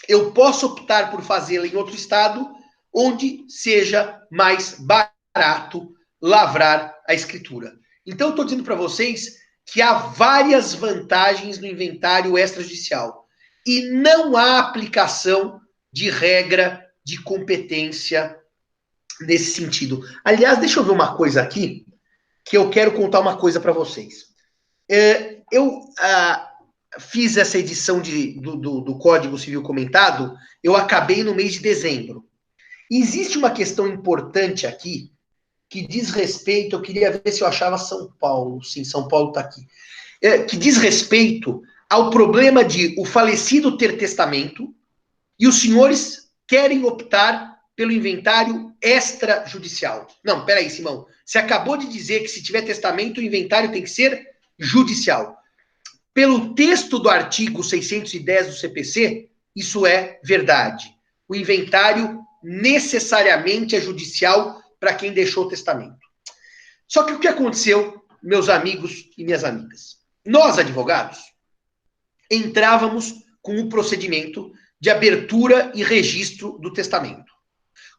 eu posso optar por fazê-la em outro estado, onde seja mais barato lavrar a escritura. Então, eu estou dizendo para vocês que há várias vantagens no inventário extrajudicial. E não há aplicação de regra de competência nesse sentido. Aliás, deixa eu ver uma coisa aqui, que eu quero contar uma coisa para vocês. Eu fiz essa edição do Código Civil Comentado, eu acabei no mês de dezembro. Existe uma questão importante aqui, que diz respeito, eu queria ver se eu achava São Paulo, sim, São Paulo está aqui, que diz respeito ao problema de o falecido ter testamento e os senhores querem optar pelo inventário extrajudicial. Não, peraí, Simão, você acabou de dizer que se tiver testamento, o inventário tem que ser judicial. Pelo texto do artigo 610 do CPC, isso é verdade. O inventário necessariamente é judicial para quem deixou o testamento. Só que o que aconteceu, meus amigos e minhas amigas? Nós, advogados, entrávamos com o procedimento de abertura e registro do testamento.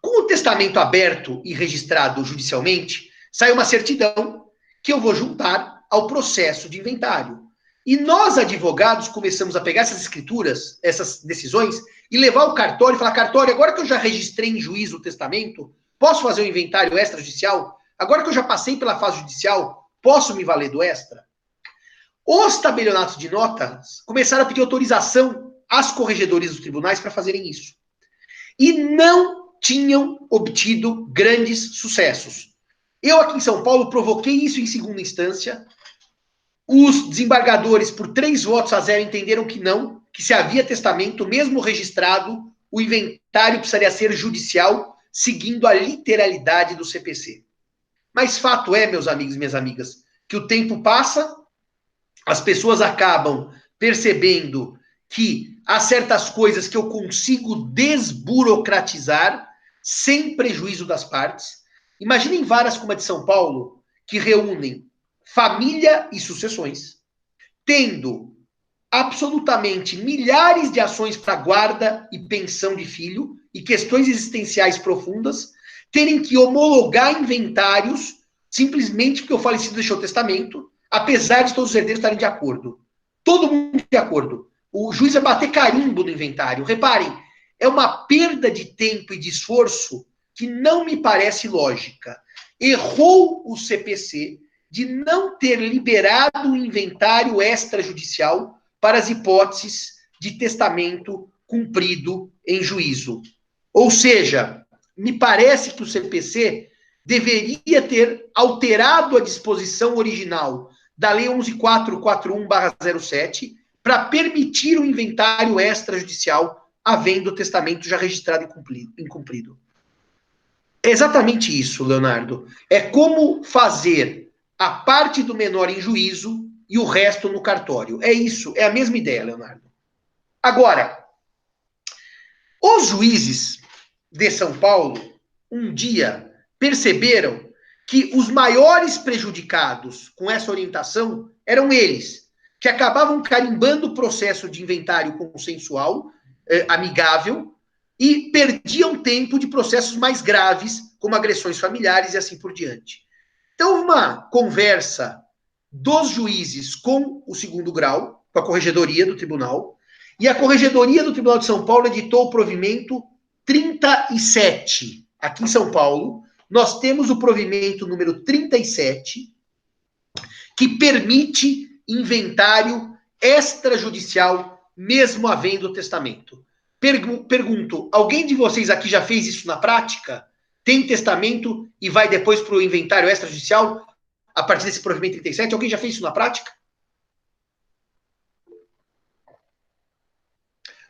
Com o testamento aberto e registrado judicialmente, sai uma certidão que eu vou juntar ao processo de inventário. E nós, advogados, começamos a pegar essas escrituras, essas decisões, e levar ao cartório e falar, cartório, agora que eu já registrei em juízo o testamento, posso fazer um inventário extrajudicial? Agora que eu já passei pela fase judicial, posso me valer do extra? Os tabelionatos de notas começaram a pedir autorização às corregedorias dos tribunais para fazerem isso. E não tinham obtido grandes sucessos. Eu, aqui em São Paulo, provoquei isso em segunda instância. Os desembargadores, por 3-0, entenderam que não, que se havia testamento, mesmo registrado, o inventário precisaria ser judicial, seguindo a literalidade do CPC. Mas fato é, meus amigos e minhas amigas, que o tempo passa, as pessoas acabam percebendo que há certas coisas que eu consigo desburocratizar sem prejuízo das partes. Imaginem varas como a de São Paulo, que reúnem família e sucessões, tendo absolutamente milhares de ações para guarda e pensão de filho e questões existenciais profundas, terem que homologar inventários simplesmente porque o falecido deixou testamento, apesar de todos os herdeiros estarem de acordo. Todo mundo de acordo. O juiz vai bater carimbo no inventário. Reparem, é uma perda de tempo e de esforço que não me parece lógica. Errou o CPC de não ter liberado o inventário extrajudicial para as hipóteses de testamento cumprido em juízo. Ou seja, me parece que o CPC deveria ter alterado a disposição original da Lei 11.441/07 para permitir o inventário extrajudicial havendo o testamento já registrado e incumprido. É exatamente isso, Leonardo. É como fazer a parte do menor em juízo e o resto no cartório. É isso, é a mesma ideia, Leonardo. Agora, os juízes de São Paulo, um dia, perceberam que os maiores prejudicados com essa orientação eram eles, que acabavam carimbando o processo de inventário consensual, amigável, e perdiam tempo de processos mais graves, como agressões familiares e assim por diante. Então, uma conversa dos juízes com o segundo grau, com a corregedoria do tribunal, e a corregedoria do Tribunal de São Paulo editou o provimento 37, aqui em São Paulo. Nós temos o provimento número 37, que permite inventário extrajudicial, mesmo havendo testamento. Pergunto, alguém de vocês aqui já fez isso na prática? Tem testamento e vai depois para o inventário extrajudicial a partir desse provimento 37? Alguém já fez isso na prática?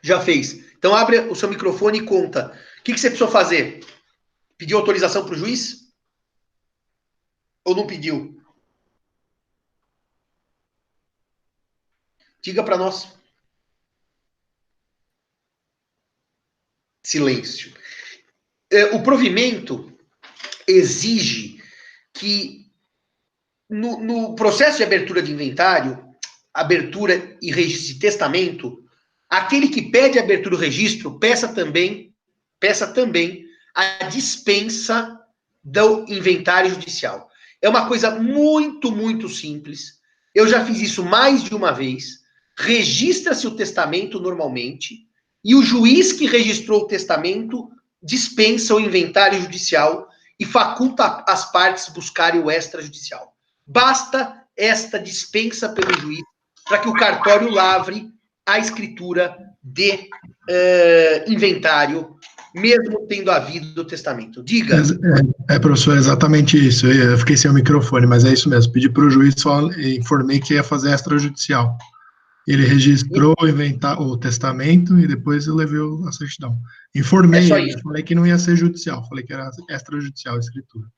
Já fez. Então abre o seu microfone e conta. O que você precisou fazer? Pediu autorização para o juiz? Ou não pediu? Diga para nós. Silêncio. O provimento exige que no processo de abertura de inventário, abertura e registro de testamento, aquele que pede abertura do registro peça também a dispensa do inventário judicial. É uma coisa muito, muito simples. Eu já fiz isso mais de uma vez. Registra-se o testamento normalmente e o juiz que registrou o testamento dispensa o inventário judicial e faculta as partes buscarem o extrajudicial. Basta esta dispensa pelo juiz para que o cartório lavre a escritura de inventário, mesmo tendo havido o testamento. Diga. Professor, é exatamente isso. Eu fiquei sem o microfone, mas é isso mesmo. Pedi para o juiz, só informei que ia fazer extrajudicial. Ele registrou o testamento e depois eu levei a certidão. Informei, falei que não ia ser judicial, falei que era extrajudicial a escritura.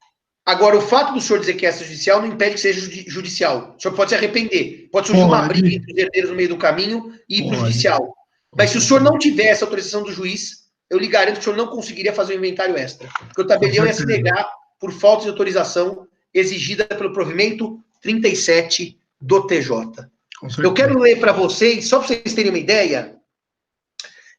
Agora, o fato do senhor dizer que é extrajudicial não impede que seja judicial. O senhor pode se arrepender. Pode surgir uma briga entre os herdeiros no meio do caminho e ir para o judicial. Mas se o senhor não tivesse autorização do juiz, eu lhe garanto que o senhor não conseguiria fazer o inventário extra. Porque o tabelião ia se negar por falta de autorização exigida pelo provimento 37 do TJ. Eu quero ler para vocês, só para vocês terem uma ideia,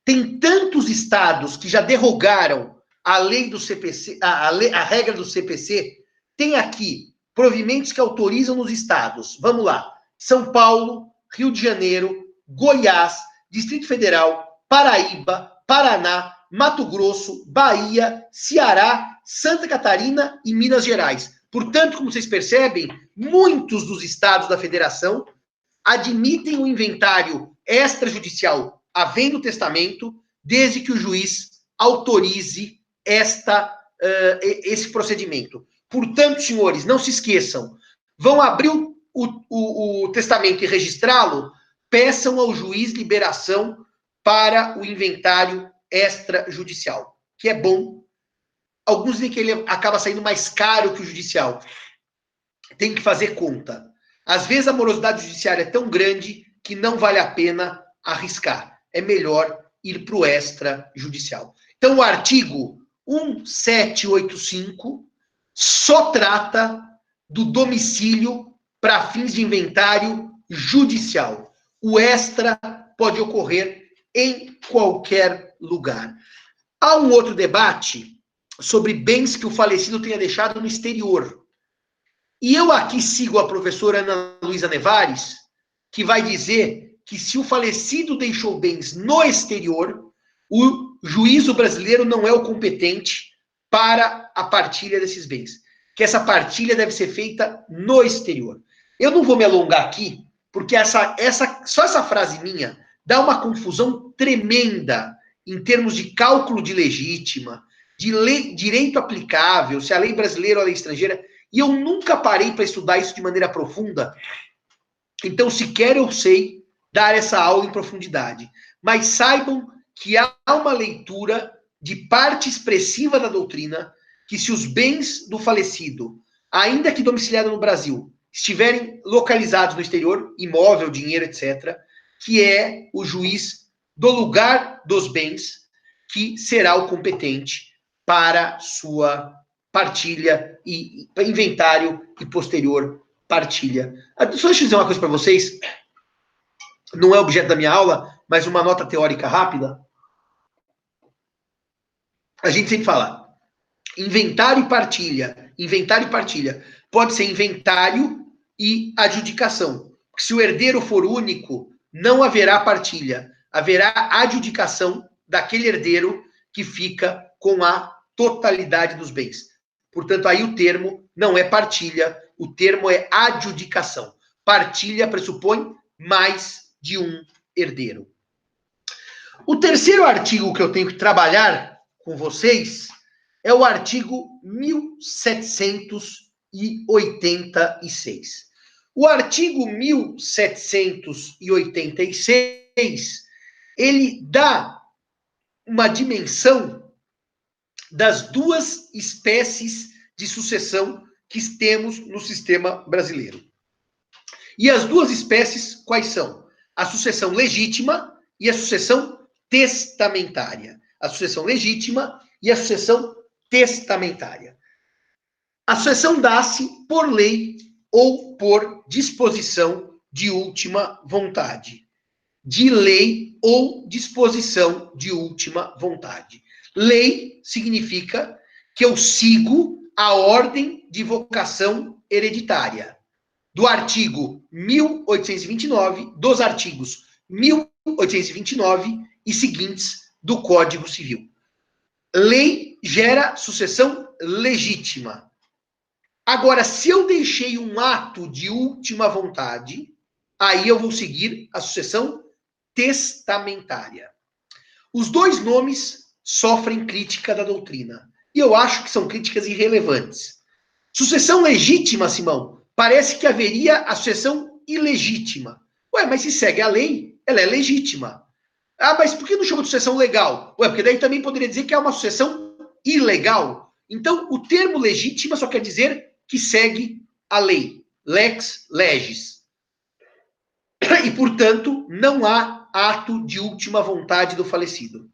tem tantos estados que já derrogaram a lei do CPC, a regra do CPC, tem aqui provimentos que autorizam nos estados. Vamos lá. São Paulo, Rio de Janeiro, Goiás, Distrito Federal, Paraíba, Paraná, Mato Grosso, Bahia, Ceará, Santa Catarina e Minas Gerais. Portanto, como vocês percebem, muitos dos estados da federação admitem o inventário extrajudicial havendo testamento, desde que o juiz autorize esse procedimento. Portanto, senhores, não se esqueçam, vão abrir o testamento e registrá-lo, peçam ao juiz liberação para o inventário extrajudicial, que é bom. Alguns dizem que ele acaba saindo mais caro que o judicial. Tem que fazer conta. Às vezes a morosidade judiciária é tão grande que não vale a pena arriscar. É melhor ir para o extrajudicial. Então, o artigo 1785 só trata do domicílio para fins de inventário judicial. O extra pode ocorrer em qualquer lugar. Há um outro debate sobre bens que o falecido tenha deixado no exterior. E eu aqui sigo a professora Ana Luísa Nevares, que vai dizer que se o falecido deixou bens no exterior, o juízo brasileiro não é o competente para a partilha desses bens. Que essa partilha deve ser feita no exterior. Eu não vou me alongar aqui, porque só essa frase minha dá uma confusão tremenda em termos de cálculo de legítima, de lei, direito aplicável, se a lei brasileira ou a lei estrangeira, e eu nunca parei para estudar isso de maneira profunda, então sequer eu sei dar essa aula em profundidade. Mas saibam que há uma leitura de parte expressiva da doutrina, que se os bens do falecido, ainda que domiciliado no Brasil, estiverem localizados no exterior, imóvel, dinheiro, etc., que é o juiz do lugar dos bens que será o competente para sua partilha e inventário e posterior partilha. Só deixa eu dizer uma coisa para vocês, não é objeto da minha aula, mas uma nota teórica rápida. A gente sempre fala inventário e partilha. Inventário e partilha. Pode ser inventário e adjudicação. Se o herdeiro for único, não haverá partilha. Haverá adjudicação daquele herdeiro que fica com a totalidade dos bens. Portanto, aí o termo não é partilha, o termo é adjudicação. Partilha pressupõe mais de um herdeiro. O terceiro artigo que eu tenho que trabalhar com vocês é o artigo 1786. O artigo 1786, ele dá uma dimensão das duas espécies de sucessão que temos no sistema brasileiro. E as duas espécies quais são? A sucessão legítima e a sucessão testamentária. A sucessão legítima e a sucessão testamentária. A sucessão dá-se por lei ou por disposição de última vontade. De lei ou disposição de última vontade. Lei significa que eu sigo a ordem de vocação hereditária. Do artigo 1829, dos artigos 1829 e seguintes do Código Civil. Lei gera sucessão legítima. Agora, se eu deixei um ato de última vontade, aí eu vou seguir a sucessão testamentária. Os dois nomes sofrem crítica da doutrina. E eu acho que são críticas irrelevantes. Sucessão legítima, Simão, parece que haveria a sucessão ilegítima. Ué, mas se segue a lei, ela é legítima. Ah, mas por que não chama de sucessão legal? Ué, porque daí também poderia dizer que é uma sucessão ilegal. Então, o termo legítima só quer dizer que segue a lei. Lex legis. E, portanto, não há ato de última vontade do falecido.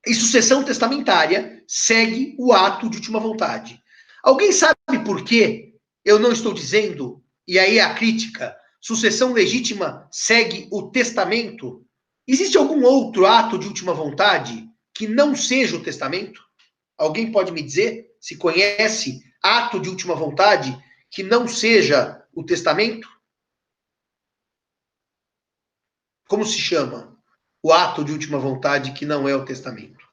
E sucessão testamentária segue o ato de última vontade. Alguém sabe por que eu não estou dizendo, e aí a crítica, sucessão legítima segue o testamento? Existe algum outro ato de última vontade que não seja o testamento? Alguém pode me dizer se conhece ato de última vontade que não seja o testamento? Como se chama o ato de última vontade que não é o testamento?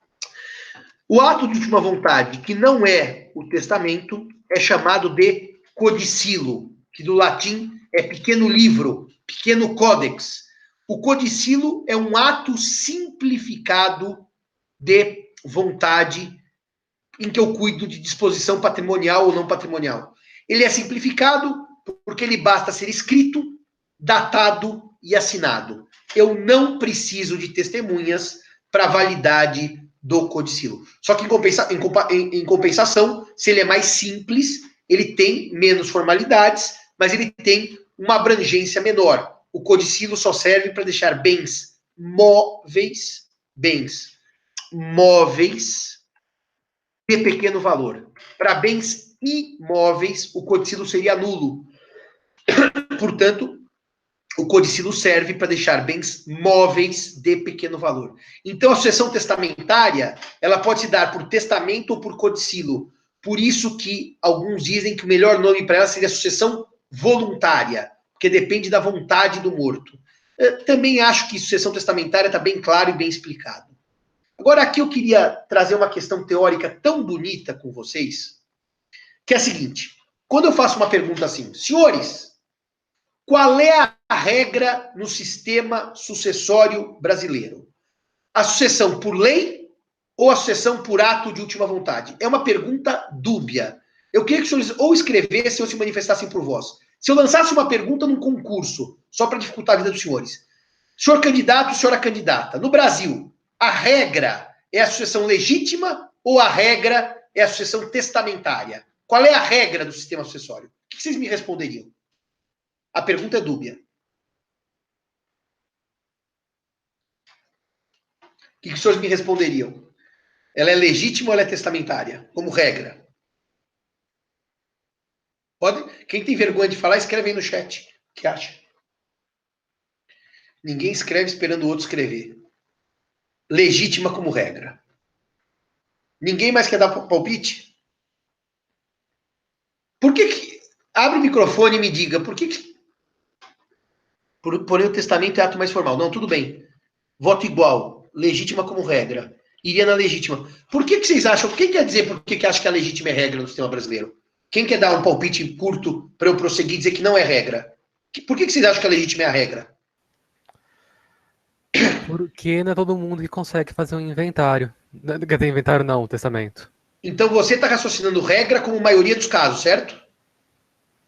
O ato de última vontade que não é o testamento é chamado de codicilo, que do latim é pequeno livro, pequeno códex. O codicilo é um ato simplificado de vontade em que eu cuido de disposição patrimonial ou não patrimonial. Ele é simplificado porque ele basta ser escrito, datado e assinado. Eu não preciso de testemunhas para validade do codicilo. Só que em compensação, se ele é mais simples, ele tem menos formalidades, mas ele tem uma abrangência menor. O codicilo só serve para deixar bens móveis de pequeno valor. Para bens imóveis, o codicilo seria nulo. Portanto, o codicilo serve para deixar bens móveis de pequeno valor. Então, a sucessão testamentária, ela pode se dar por testamento ou por codicilo. Por isso que alguns dizem que o melhor nome para ela seria sucessão voluntária, porque depende da vontade do morto. Eu também acho que sucessão testamentária está bem claro e bem explicado. Agora, aqui eu queria trazer uma questão teórica tão bonita com vocês, que é a seguinte. Quando eu faço uma pergunta assim, senhores, qual é a regra no sistema sucessório brasileiro? A sucessão por lei ou a sucessão por ato de última vontade? É uma pergunta dúbia. Eu queria que os senhores ou escrevessem ou se manifestassem por voz. Se eu lançasse uma pergunta num concurso, só para dificultar a vida dos senhores. Senhor candidato, senhora candidata, no Brasil, a regra é a sucessão legítima ou a regra é a sucessão testamentária? Qual é a regra do sistema sucessório? O que vocês me responderiam? A pergunta é dúbia. O que os senhores me responderiam? Ela é legítima ou ela é testamentária? Como regra. Pode? Quem tem vergonha de falar, escreve aí no chat. O que acha? Ninguém escreve esperando o outro escrever. Legítima como regra. Ninguém mais quer dar palpite? Por que... Abre o microfone e me diga, por que... Porém, o testamento é ato mais formal. Não, tudo bem. Voto igual. Legítima como regra. Iria na legítima. Por que vocês acham... Quem quer dizer por que acha que a legítima é regra no sistema brasileiro? Quem quer dar um palpite curto para eu prosseguir e dizer que não é regra? Por que vocês acham que a legítima é a regra? Porque não é todo mundo que consegue fazer um inventário. Quer dizer, inventário não, o testamento. Então você está raciocinando regra como maioria dos casos, certo?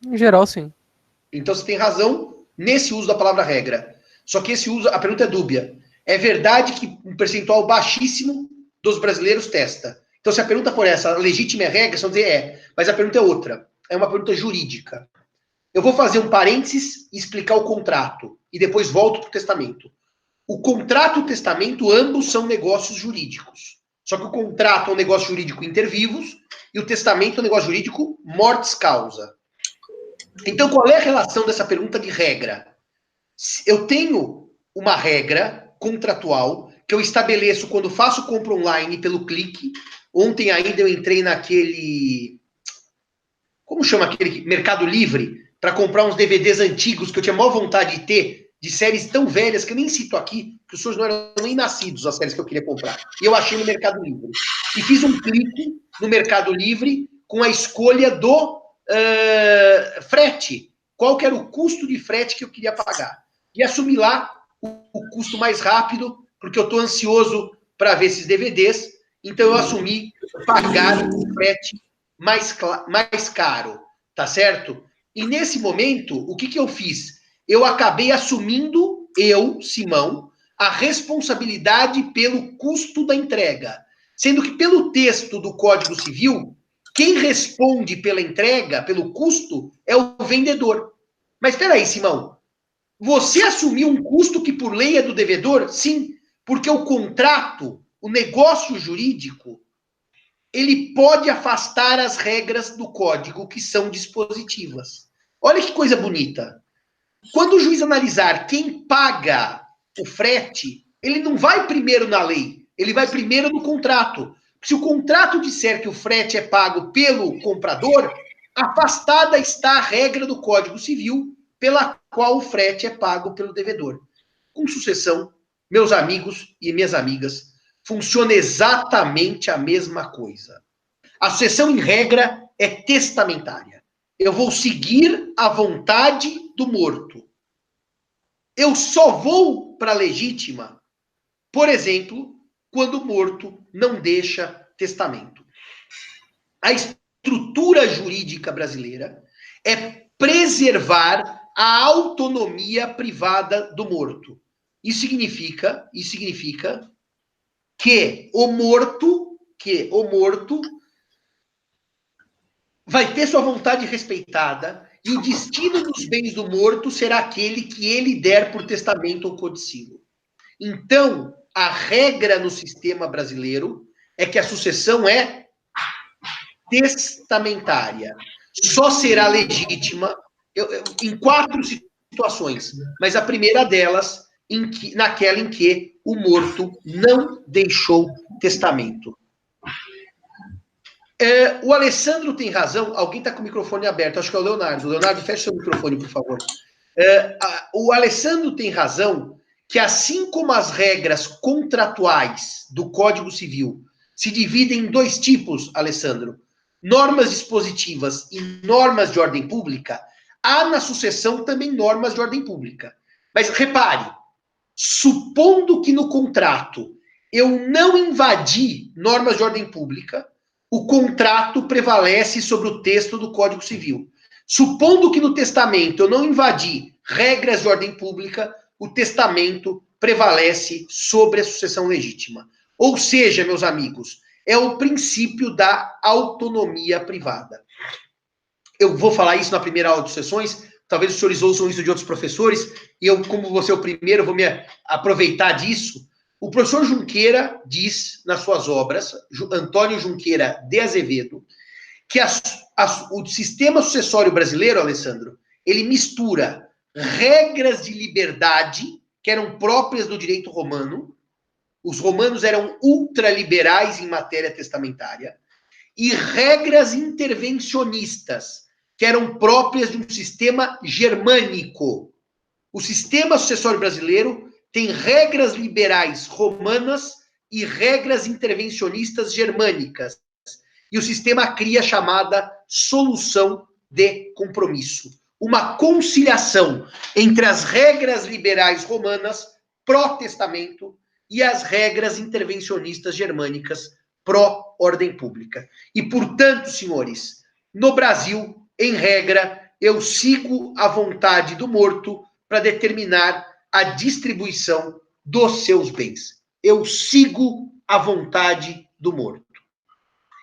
Em geral, sim. Então você tem razão nesse uso da palavra regra. Só que esse uso, a pergunta é dúbia. É verdade que um percentual baixíssimo dos brasileiros testa. Então se a pergunta for essa, a legítima é regra, vocês vão dizer é. Mas a pergunta é outra. É uma pergunta jurídica. Eu vou fazer um parênteses e explicar o contrato. E depois volto para o testamento. O contrato e o testamento, ambos são negócios jurídicos. Só que o contrato é um negócio jurídico inter vivos e o testamento é um negócio jurídico mortis causa. Então, qual é a relação dessa pergunta de regra? Eu tenho uma regra contratual que eu estabeleço quando faço compra online pelo clique. Ontem ainda eu entrei naquele... Como chama aquele? Mercado Livre, para comprar uns DVDs antigos que eu tinha maior vontade de ter, de séries tão velhas que eu nem cito aqui, que os senhores não eram nem nascidos, as séries que eu queria comprar. E eu achei no Mercado Livre. E fiz um clique no Mercado Livre com a escolha do frete. Qual que era o custo de frete que eu queria pagar. E assumi lá o custo mais rápido, porque eu estou ansioso para ver esses DVDs, então eu assumi pagar o frete mais caro, tá certo? E nesse momento, o que eu fiz? Eu acabei assumindo, eu, Simão, a responsabilidade pelo custo da entrega. Sendo que pelo texto do Código Civil, quem responde pela entrega, pelo custo, é o vendedor. Mas espera aí, Simão. Você assumiu um custo que por lei é do devedor? Sim, porque o contrato, o negócio jurídico, ele pode afastar as regras do código que são dispositivas. Olha que coisa bonita. Quando o juiz analisar quem paga o frete, ele não vai primeiro na lei, ele vai primeiro no contrato. Se o contrato disser que o frete é pago pelo comprador, afastada está a regra do Código Civil pela qual o frete é pago pelo devedor. Com sucessão, meus amigos e minhas amigas, funciona exatamente a mesma coisa. A sucessão em regra é testamentária. Eu vou seguir a vontade do morto. Eu só vou para a legítima, por exemplo, quando o morto não deixa testamento. A estrutura jurídica brasileira é preservar a autonomia privada do morto. Isso significa que o morto vai ter sua vontade respeitada e o destino dos bens do morto será aquele que ele der por testamento ou codicilo. Então, a regra no sistema brasileiro é que a sucessão é testamentária. Só será legítima em 4 situações, mas a primeira delas, naquela em que o morto não deixou testamento. O Alessandro tem razão. Alguém está com o microfone aberto, acho que é o Leonardo. Leonardo, feche seu microfone, por favor. O Alessandro tem razão que, assim como as regras contratuais do Código Civil se dividem em 2 tipos, Alessandro, normas dispositivas e normas de ordem pública, há na sucessão também normas de ordem pública. Mas repare, supondo que no contrato eu não invadi normas de ordem pública, o contrato prevalece sobre o texto do Código Civil. Supondo que no testamento eu não invadi regras de ordem pública, o testamento prevalece sobre a sucessão legítima. Ou seja, meus amigos, é o princípio da autonomia privada. Eu vou falar isso na primeira aula de sucessões, talvez os senhores ouçam isso de outros professores, e eu, como vou ser o primeiro, vou me aproveitar disso. O professor Junqueira diz nas suas obras, Antônio Junqueira de Azevedo, que o sistema sucessório brasileiro, Alessandro, ele mistura regras de liberdade, que eram próprias do direito romano, os romanos eram ultraliberais em matéria testamentária, e regras intervencionistas, que eram próprias de um sistema germânico. O sistema sucessório brasileiro tem regras liberais romanas e regras intervencionistas germânicas. E o sistema cria a chamada solução de compromisso. Uma conciliação entre as regras liberais romanas pró-testamento e as regras intervencionistas germânicas pró-ordem pública. E, portanto, senhores, no Brasil, em regra, eu sigo a vontade do morto para determinar a distribuição dos seus bens. Eu sigo a vontade do morto.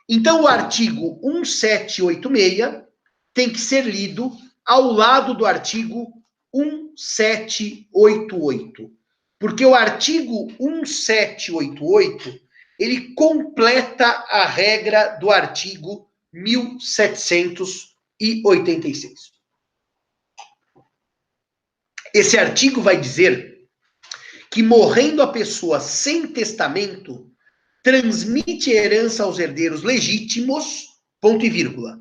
Então, o artigo 1786 tem que ser lido ao lado do artigo 1788. Porque o artigo 1788, ele completa a regra do artigo 1786. Esse artigo vai dizer que, morrendo a pessoa sem testamento, transmite herança aos herdeiros legítimos, ponto e vírgula.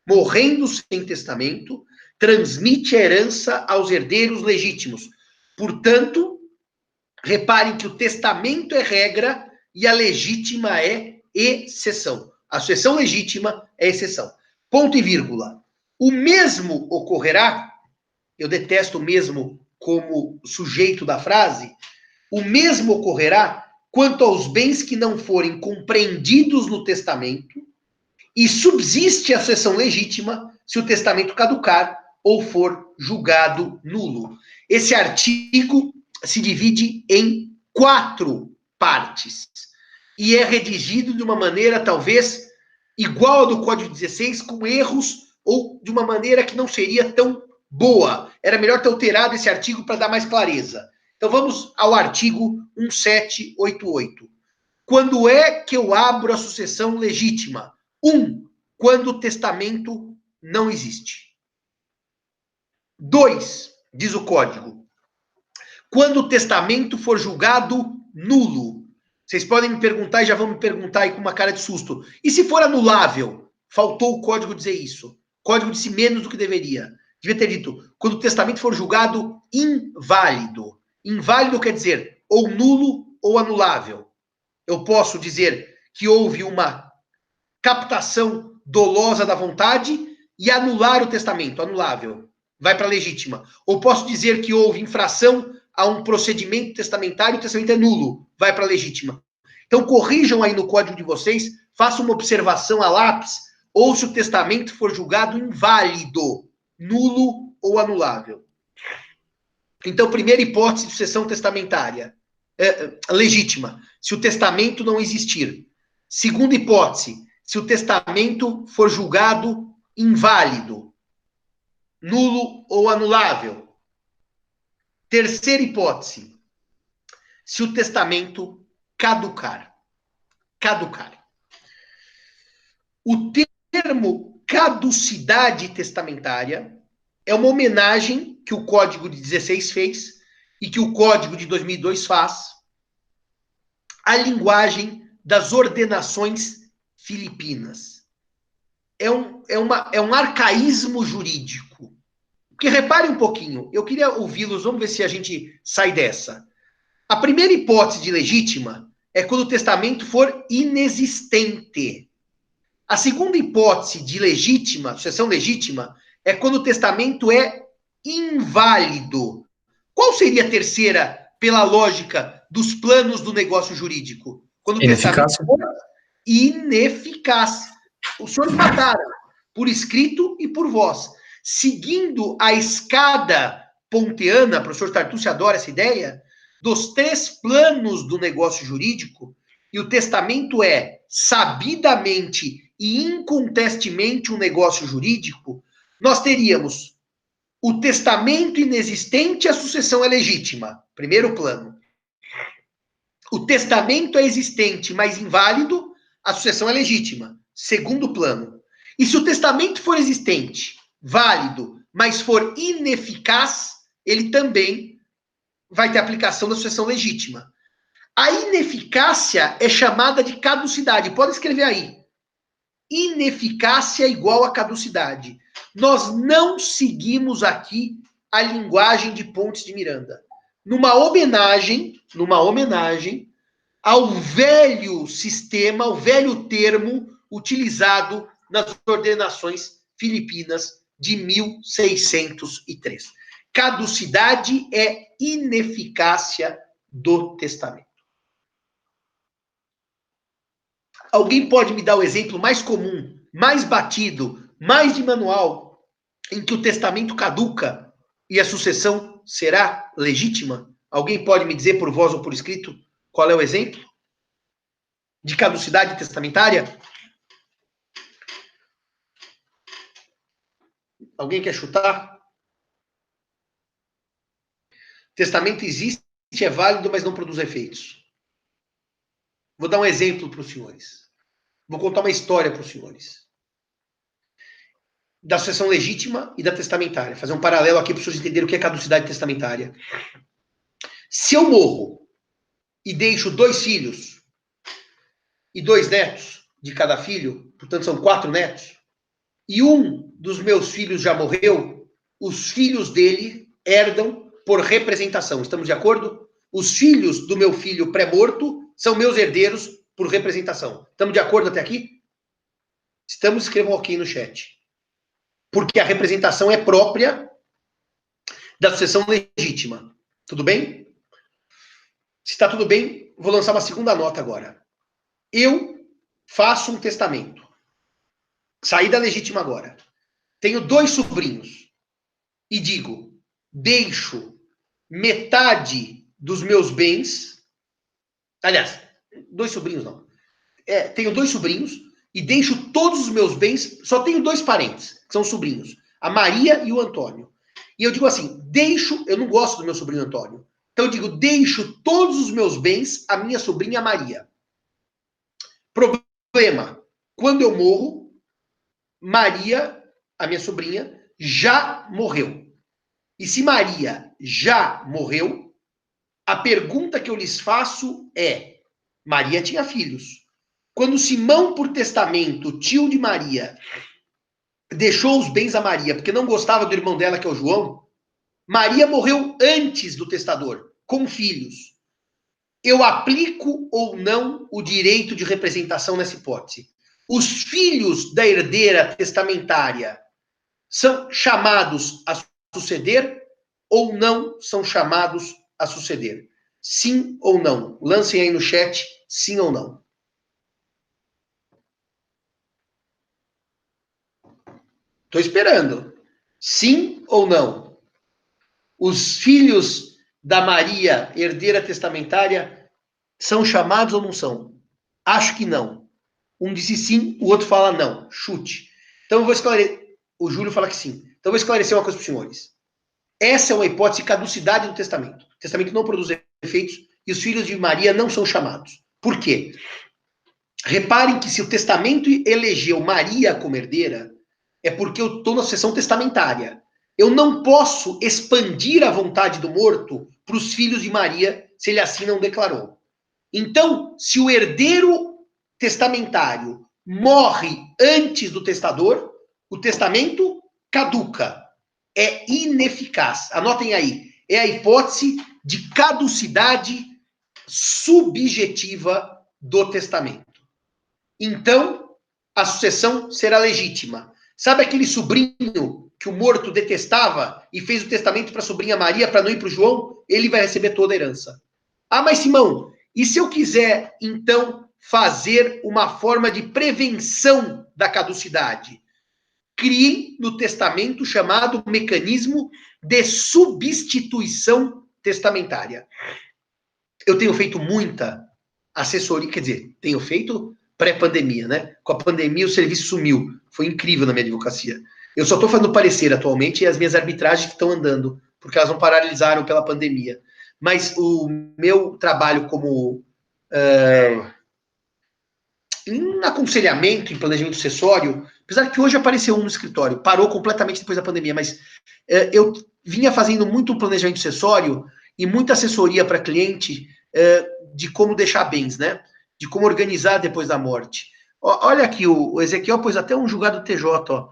Morrendo sem testamento, transmite herança aos herdeiros legítimos. Portanto, reparem que o testamento é regra e a legítima é exceção. A sucessão legítima é exceção. Ponto e vírgula. O mesmo ocorrerá, eu detesto o mesmo como sujeito da frase, o mesmo ocorrerá quanto aos bens que não forem compreendidos no testamento e subsiste a sucessão legítima se o testamento caducar ou for julgado nulo. Esse artigo se divide em 4 partes e é redigido de uma maneira talvez igual ao do Código 16, com erros ou de uma maneira que não seria tão boa. Era melhor ter alterado esse artigo para dar mais clareza. Então vamos ao artigo 1788. Quando é que eu abro a sucessão legítima? 1. Quando o testamento não existe. 2. Diz o Código. Quando o testamento for julgado nulo. Vocês podem me perguntar e já vão me perguntar aí com uma cara de susto. E se for anulável? Faltou o Código dizer isso. O Código disse menos do que deveria. Devia ter dito, quando o testamento for julgado inválido. Inválido quer dizer ou nulo ou anulável. Eu posso dizer que houve uma captação dolosa da vontade e anular o testamento, anulável. Vai para a legítima. Ou posso dizer que houve infração a um procedimento testamentário e o testamento é nulo. Vai para a legítima. Então corrijam aí no código de vocês, façam uma observação a lápis, ou se o testamento for julgado inválido, nulo ou anulável. Então, primeira hipótese de sucessão testamentária, legítima, se o testamento não existir. Segunda hipótese, se o testamento for julgado inválido, nulo ou anulável. Terceira hipótese, se o testamento caducar. Caducar. O termo caducidade testamentária é uma homenagem que o Código de 16 fez e que o Código de 2002 faz à linguagem das ordenações filipinas. É um arcaísmo jurídico. Porque reparem um pouquinho, eu queria ouvi-los, vamos ver se a gente sai dessa. A primeira hipótese de legítima é quando o testamento for inexistente. A segunda hipótese de legítima, sucessão legítima, é quando o testamento é inválido. Qual seria a terceira, pela lógica dos planos do negócio jurídico? Quando o testamento for ineficaz. Os senhores mataram, por escrito e por voz. Seguindo a escada ponteana, o professor Tartucci adora essa ideia, dos 3 planos do negócio jurídico, e o testamento é sabidamente e incontestemente um negócio jurídico, nós teríamos o testamento inexistente, a sucessão é legítima. Primeiro plano. O testamento é existente, mas inválido, a sucessão é legítima. Segundo plano. E se o testamento for existente, válido, mas for ineficaz, ele também vai ter aplicação da sucessão legítima. A ineficácia é chamada de caducidade. Pode escrever aí. Ineficácia igual a caducidade. Nós não seguimos aqui a linguagem de Pontes de Miranda. Numa homenagem ao velho sistema, ao velho termo utilizado nas ordenações filipinas de 1603. Caducidade é ineficácia do testamento. Alguém pode me dar o exemplo mais comum, mais batido, mais de manual, em que o testamento caduca e a sucessão será legítima? Alguém pode me dizer por voz ou por escrito qual é o exemplo de caducidade testamentária? Alguém quer chutar? Testamento existe, é válido, mas não produz efeitos. Vou dar um exemplo para os senhores. Vou contar uma história para os senhores. Da sucessão legítima e da testamentária. Fazer um paralelo aqui para os senhores entenderem o que é caducidade testamentária. Se eu morro e deixo 2 filhos e 2 netos de cada filho, portanto são 4 netos, e um dos meus filhos já morreu, os filhos dele herdam por representação. Estamos de acordo? Os filhos do meu filho pré-morto são meus herdeiros por representação. Estamos de acordo até aqui? Estamos, escrevam aqui no chat. Porque a representação é própria da sucessão legítima. Tudo bem? Se está tudo bem, vou lançar uma segunda nota agora. Eu faço um testamento. Saída legítima agora. Tenho 2 sobrinhos. E digo, deixo metade dos meus bens. Aliás, 2 sobrinhos não. Tenho 2 sobrinhos e deixo todos os meus bens. Só tenho 2 parentes, que são sobrinhos. A Maria e o Antônio. E eu digo assim, eu não gosto do meu sobrinho Antônio. Então eu digo, deixo todos os meus bens à minha sobrinha Maria. Problema. Quando eu morro, Maria, a minha sobrinha, já morreu. E se Maria já morreu, a pergunta que eu lhes faço é, Maria tinha filhos. Quando Simão, por testamento, tio de Maria, deixou os bens a Maria, porque não gostava do irmão dela, que é o João, Maria morreu antes do testador, com filhos. Eu aplico ou não o direito de representação nessa hipótese? Os filhos da herdeira testamentária são chamados a suceder ou não são chamados a suceder? Sim ou não? Lancem aí no chat, sim ou não. Estou esperando. Sim ou não? Os filhos da Maria, herdeira testamentária, são chamados ou não são? Acho que não. Um disse sim, o outro fala não. Chute. Então eu vou esclarecer. O Júlio fala que sim. Então eu vou esclarecer uma coisa para os senhores. Essa é uma hipótese de caducidade do testamento. O testamento não produz efeitos e os filhos de Maria não são chamados. Por quê? Reparem que se o testamento elegeu Maria como herdeira, é porque eu estou na sucessão testamentária. Eu não posso expandir a vontade do morto para os filhos de Maria, se ele assim não declarou. Então, se o herdeiro testamentário morre antes do testador, o testamento caduca. É ineficaz. Anotem aí. É a hipótese de caducidade subjetiva do testamento. Então, a sucessão será legítima. Sabe aquele sobrinho que o morto detestava e fez o testamento para a sobrinha Maria para não ir para o João? Ele vai receber toda a herança. Ah, mas Simão, E se eu quiser, então, fazer uma forma de prevenção da caducidade? Crie no testamento chamado mecanismo de substituição testamentária. Eu tenho feito muita assessoria, quer dizer, tenho feito pré-pandemia, né? Com a pandemia o serviço sumiu. Foi incrível na minha advocacia. Eu só estou fazendo parecer atualmente e as minhas arbitragens que estão andando, porque elas não paralisaram pela pandemia. Mas o meu trabalho como em aconselhamento, em planejamento sucessório, apesar que hoje apareceu um no escritório, parou completamente depois da pandemia, mas eu vinha fazendo muito planejamento sucessório e muita assessoria para cliente de como deixar bens, né? De como organizar depois da morte. Olha aqui, o Ezequiel pôs até um julgado TJ, ó.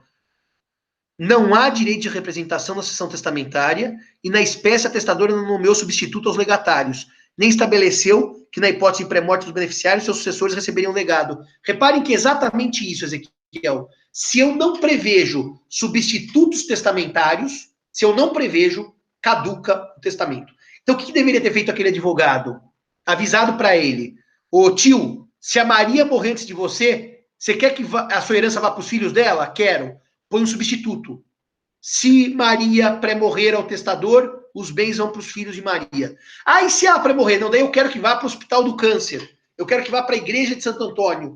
Não há direito de representação na sessão testamentária e na espécie a testadora não nomeou substituto aos legatários, nem estabeleceu que na hipótese de pré-morte dos beneficiários, seus sucessores receberiam legado. Reparem que é exatamente isso, Ezequiel. Se eu não prevejo substitutos testamentários, se eu não prevejo, caduca o testamento. Então, o que deveria ter feito aquele advogado? Avisado para ele, ô tio, se a Maria morrer antes de você, você quer que a sua herança vá para os filhos dela? Quero. Põe um substituto. Se Maria pré-morrer ao testador, os bens vão para os filhos de Maria. Ah, e se ela pré-morrer? Não, daí eu quero que vá para o Hospital do Câncer. Eu quero que vá para a Igreja de Santo Antônio.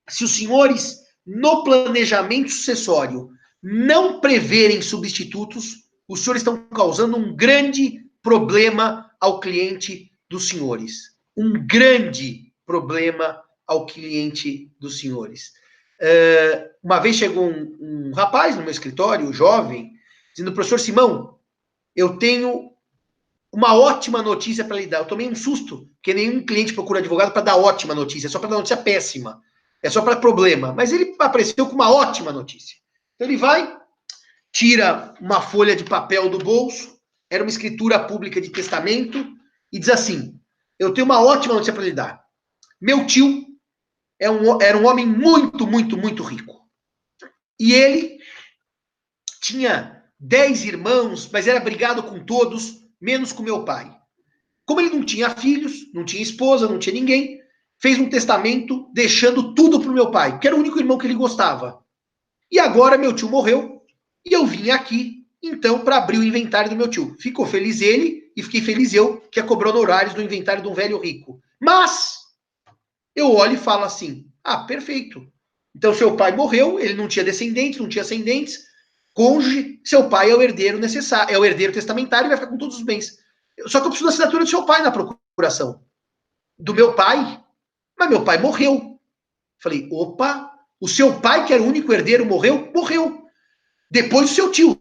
Se os senhores, no planejamento sucessório, não preverem substitutos, os senhores estão causando um grande problema ao cliente dos senhores. Um grande problema ao cliente dos senhores. Uma vez chegou um rapaz no meu escritório, jovem, dizendo, professor Simão, eu tenho uma ótima notícia para lhe dar. Eu tomei um susto, porque nenhum cliente procura advogado para dar ótima notícia, é só para dar notícia péssima, é só para problema. Mas ele apareceu com uma ótima notícia. Então ele vai, tira uma folha de papel do bolso, era uma escritura pública de testamento, e diz assim, eu tenho uma ótima notícia para lhe dar. Meu tio era um homem muito, muito, muito rico. E ele tinha 10 irmãos, mas era brigado com todos, menos com meu pai. Como ele não tinha filhos, não tinha esposa, não tinha ninguém, fez um testamento deixando tudo para o meu pai, que era o único irmão que ele gostava. E agora meu tio morreu, e eu vim aqui, então, para abrir o inventário do meu tio. Ficou feliz ele, e fiquei feliz eu, que ia cobrar honorários do inventário de um velho rico. Mas eu olho e falo assim, perfeito. Então, seu pai morreu, ele não tinha descendentes, não tinha ascendentes, cônjuge, seu pai é o herdeiro necessário, é o herdeiro testamentário e vai ficar com todos os bens. Só que eu preciso da assinatura do seu pai na procuração. Do meu pai, mas meu pai morreu. Falei, opa, o seu pai, que era o único herdeiro, morreu? Morreu. Depois o seu tio.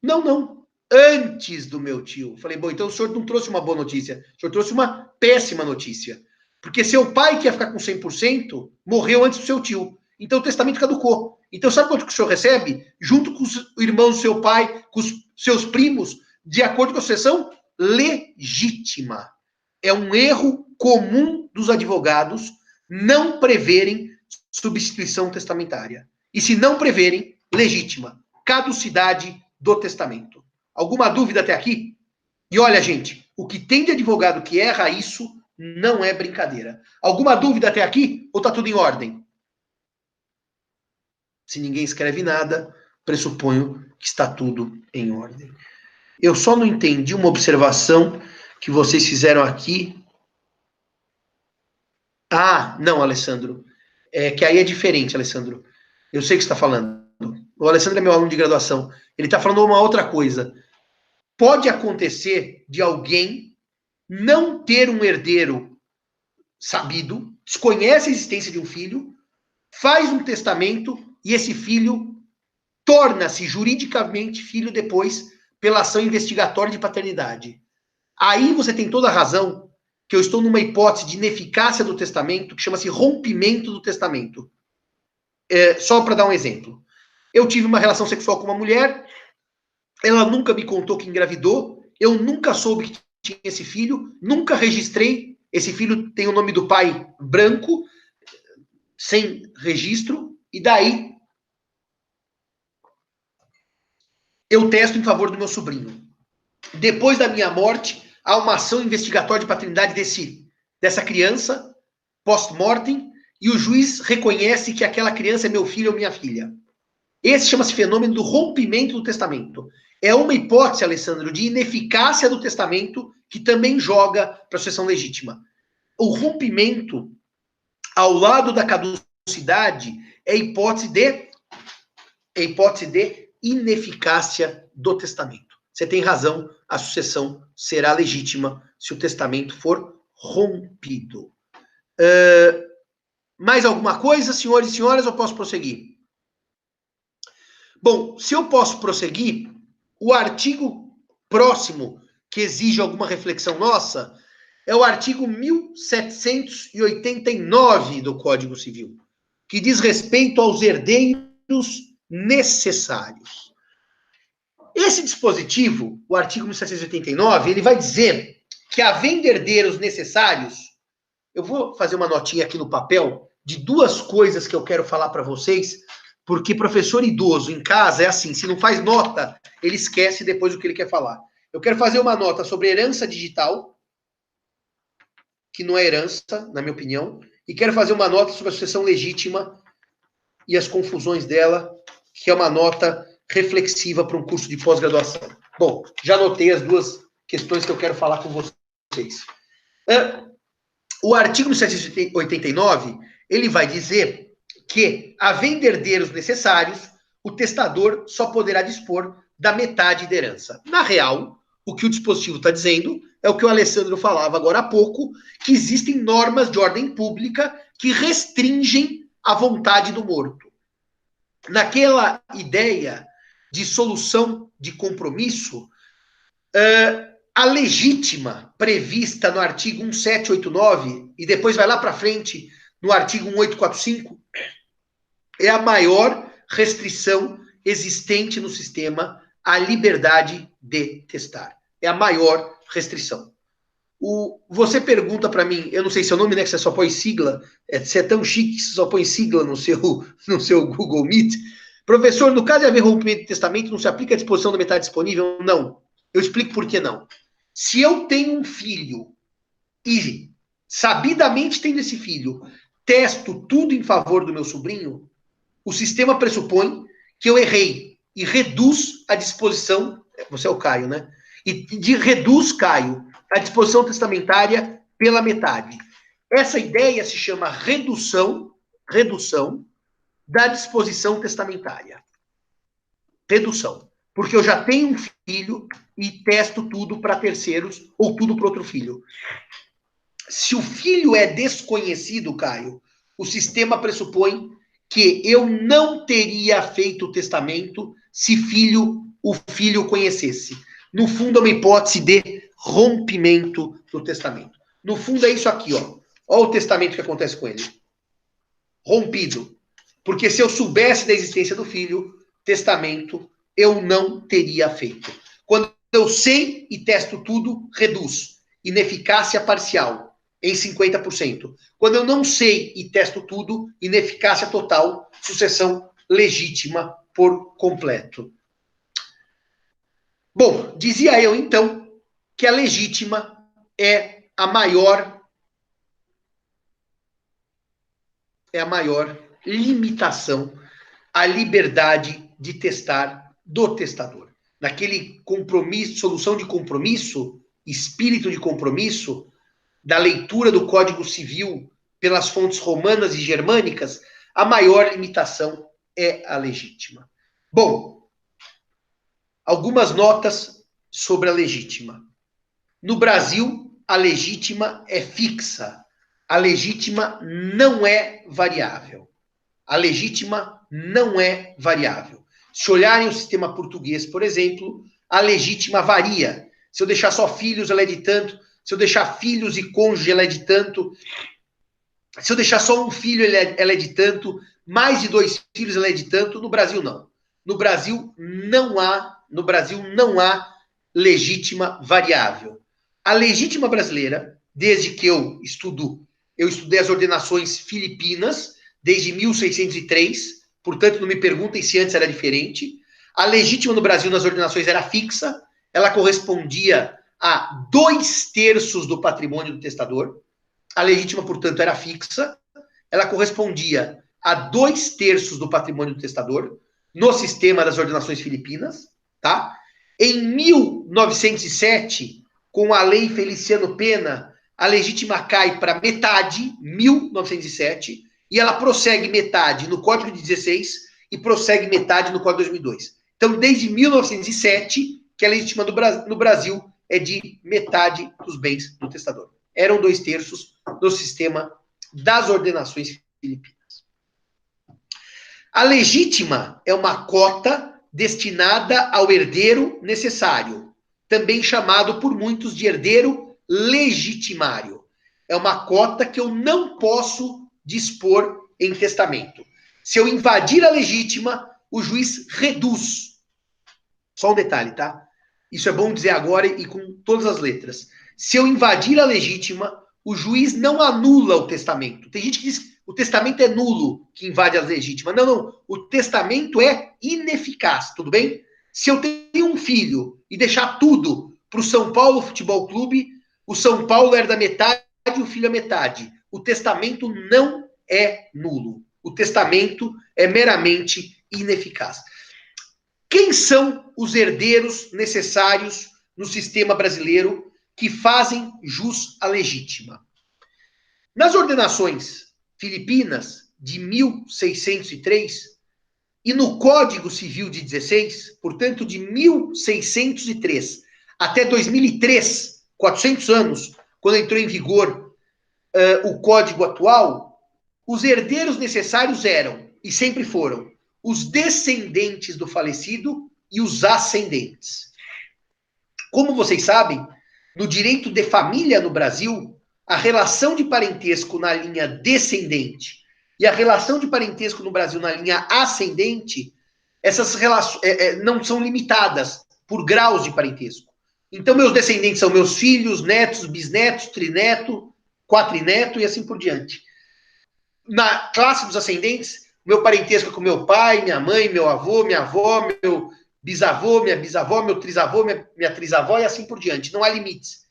Não. Antes do meu tio. Falei, bom, então o senhor não trouxe uma boa notícia, o senhor trouxe uma péssima notícia. Porque seu pai, que ia ficar com 100%, morreu antes do seu tio. Então o testamento caducou. Então sabe quanto que o senhor recebe? Junto com os irmãos do seu pai, com os seus primos, de acordo com a sucessão legítima. É um erro comum dos advogados não preverem substituição testamentária. E se não preverem, legítima. Caducidade do testamento. Alguma dúvida até aqui? E olha, gente, o que tem de advogado que erra isso não é brincadeira. Alguma dúvida até aqui? Ou tá tudo em ordem? Se ninguém escreve nada, pressuponho que está tudo em ordem. Eu só não entendi uma observação que vocês fizeram aqui. Não, Alessandro. Que aí é diferente, Alessandro. Eu sei o que você está falando. O Alessandro é meu aluno de graduação. Ele está falando uma outra coisa. Pode acontecer de alguém não ter um herdeiro sabido, desconhece a existência de um filho, faz um testamento e esse filho torna-se juridicamente filho depois pela ação investigatória de paternidade. Aí você tem toda a razão que eu estou numa hipótese de ineficácia do testamento que chama-se rompimento do testamento. Só para dar um exemplo. Eu tive uma relação sexual com uma mulher, ela nunca me contou que engravidou, eu nunca soube que tinha esse filho, nunca registrei, esse filho tem o nome do pai branco, sem registro, e daí eu testo em favor do meu sobrinho. Depois da minha morte, há uma ação investigatória de paternidade desse dessa criança, post-mortem, e o juiz reconhece que aquela criança é meu filho ou minha filha. Esse chama-se fenômeno do rompimento do testamento. É uma hipótese, Alessandro, de ineficácia do testamento que também joga para a sucessão legítima. O rompimento, ao lado da caducidade, é hipótese de ineficácia do testamento. Você tem razão, a sucessão será legítima se o testamento for rompido. Mais alguma coisa, senhores e senhoras, ou posso prosseguir? Bom, se eu posso prosseguir, o artigo próximo que exige alguma reflexão nossa é o artigo 1789 do Código Civil, que diz respeito aos herdeiros necessários. Esse dispositivo, o artigo 1789, ele vai dizer que, havendo herdeiros necessários, eu vou fazer uma notinha aqui no papel de duas coisas que eu quero falar para vocês, porque professor idoso em casa é assim, se não faz nota, ele esquece depois o que ele quer falar. Eu quero fazer uma nota sobre herança digital, que não é herança, na minha opinião, e quero fazer uma nota sobre a sucessão legítima e as confusões dela, que é uma nota reflexiva para um curso de pós-graduação. Bom, já anotei as duas questões que eu quero falar com vocês. O artigo 1789, ele vai dizer que, havendo herdeiros necessários, o testador só poderá dispor da metade da herança. Na real, o que o dispositivo está dizendo é o que o Alessandro falava agora há pouco, que existem normas de ordem pública que restringem a vontade do morto. Naquela ideia de solução de compromisso, a legítima prevista no artigo 1789, e depois vai lá para frente no artigo 1845, é a maior restrição existente no sistema à liberdade de testar. É a maior restrição. Você pergunta para mim, eu não sei seu nome, né, que você só põe sigla, você é tão chique que você só põe sigla no seu Google Meet. Professor, no caso de haver rompimento de testamento, não se aplica a disposição da metade disponível? Não. Eu explico por que não. Se eu tenho um filho e, sabidamente tendo esse filho, testo tudo em favor do meu sobrinho, o sistema pressupõe que eu errei e reduz a disposição, você é o Caio, né? Reduz, Caio, a disposição testamentária pela metade. Essa ideia se chama redução da disposição testamentária. Redução. Porque eu já tenho um filho e testo tudo para terceiros ou tudo para outro filho. Se o filho é desconhecido, Caio, o sistema pressupõe que eu não teria feito o testamento se o filho conhecesse. No fundo, é uma hipótese de rompimento do testamento. No fundo, é isso aqui, ó. Olha o testamento que acontece com ele. Rompido. Porque se eu soubesse da existência do filho, testamento eu não teria feito. Quando eu sei e testo tudo, reduz. Ineficácia parcial, em 50%. Quando eu não sei e testo tudo, ineficácia total, sucessão legítima por completo. Bom, dizia eu, então, que a legítima é a maior limitação à liberdade de testar do testador. Naquele compromisso, solução de compromisso, espírito de compromisso, da leitura do Código Civil pelas fontes romanas e germânicas, a maior limitação é a legítima. Bom, algumas notas sobre a legítima. No Brasil, a legítima é fixa. A legítima não é variável. A legítima não é variável. Se olharem o sistema português, por exemplo, a legítima varia. Se eu deixar só filhos, ela é de tanto. Se eu deixar filhos e cônjuge, ela é de tanto. Se eu deixar só um filho, ela é de tanto. Mais de 2 filhos, ela é de tanto. No Brasil, não. No Brasil não há legítima variável. A legítima brasileira, desde que eu estudei as ordenações filipinas, desde 1603, portanto, não me perguntem se antes era diferente. A legítima no Brasil, nas ordenações, era fixa, ela correspondia a 2/3 do patrimônio do testador. A legítima, portanto, era fixa, ela correspondia a 2/3 do patrimônio do testador, no sistema das ordenações filipinas, tá? Em 1907, com a lei Feliciano Pena, a legítima cai para metade, 1907, e ela prossegue metade no Código de 16 e prossegue metade no Código de 2002. Então, desde 1907, que a legítima no Brasil é de metade dos bens do testador. Eram 2/3 do sistema das ordenações filipinas. A legítima é uma cota destinada ao herdeiro necessário, também chamado por muitos de herdeiro legitimário. É uma cota que eu não posso dispor em testamento. Se eu invadir a legítima, o juiz reduz. Só um detalhe, tá? Isso é bom dizer agora e com todas as letras. Se eu invadir a legítima, o juiz não anula o testamento. Tem gente que diz que o testamento é nulo, que invade a legítima. Não, não. O testamento é ineficaz, tudo bem? Se eu tenho um filho e deixar tudo para o São Paulo Futebol Clube, o São Paulo herda metade e o filho a metade. O testamento não é nulo. O testamento é meramente ineficaz. Quem são os herdeiros necessários no sistema brasileiro que fazem jus à legítima? Nas ordenações filipinas de 1603 e no Código Civil de 16, portanto, de 1603 até 2003, 400 anos, quando entrou em vigor o Código atual, os herdeiros necessários eram, e sempre foram, os descendentes do falecido e os ascendentes. Como vocês sabem, no direito de família no Brasil, a relação de parentesco na linha descendente e a relação de parentesco no Brasil na linha ascendente, essas relações não são limitadas por graus de parentesco. Então, meus descendentes são meus filhos, netos, bisnetos, trineto, quatrineto e assim por diante. Na classe dos ascendentes, meu parentesco é com meu pai, minha mãe, meu avô, minha avó, meu bisavô, minha bisavó, meu trisavô, minha trisavó e assim por diante. Não há limites.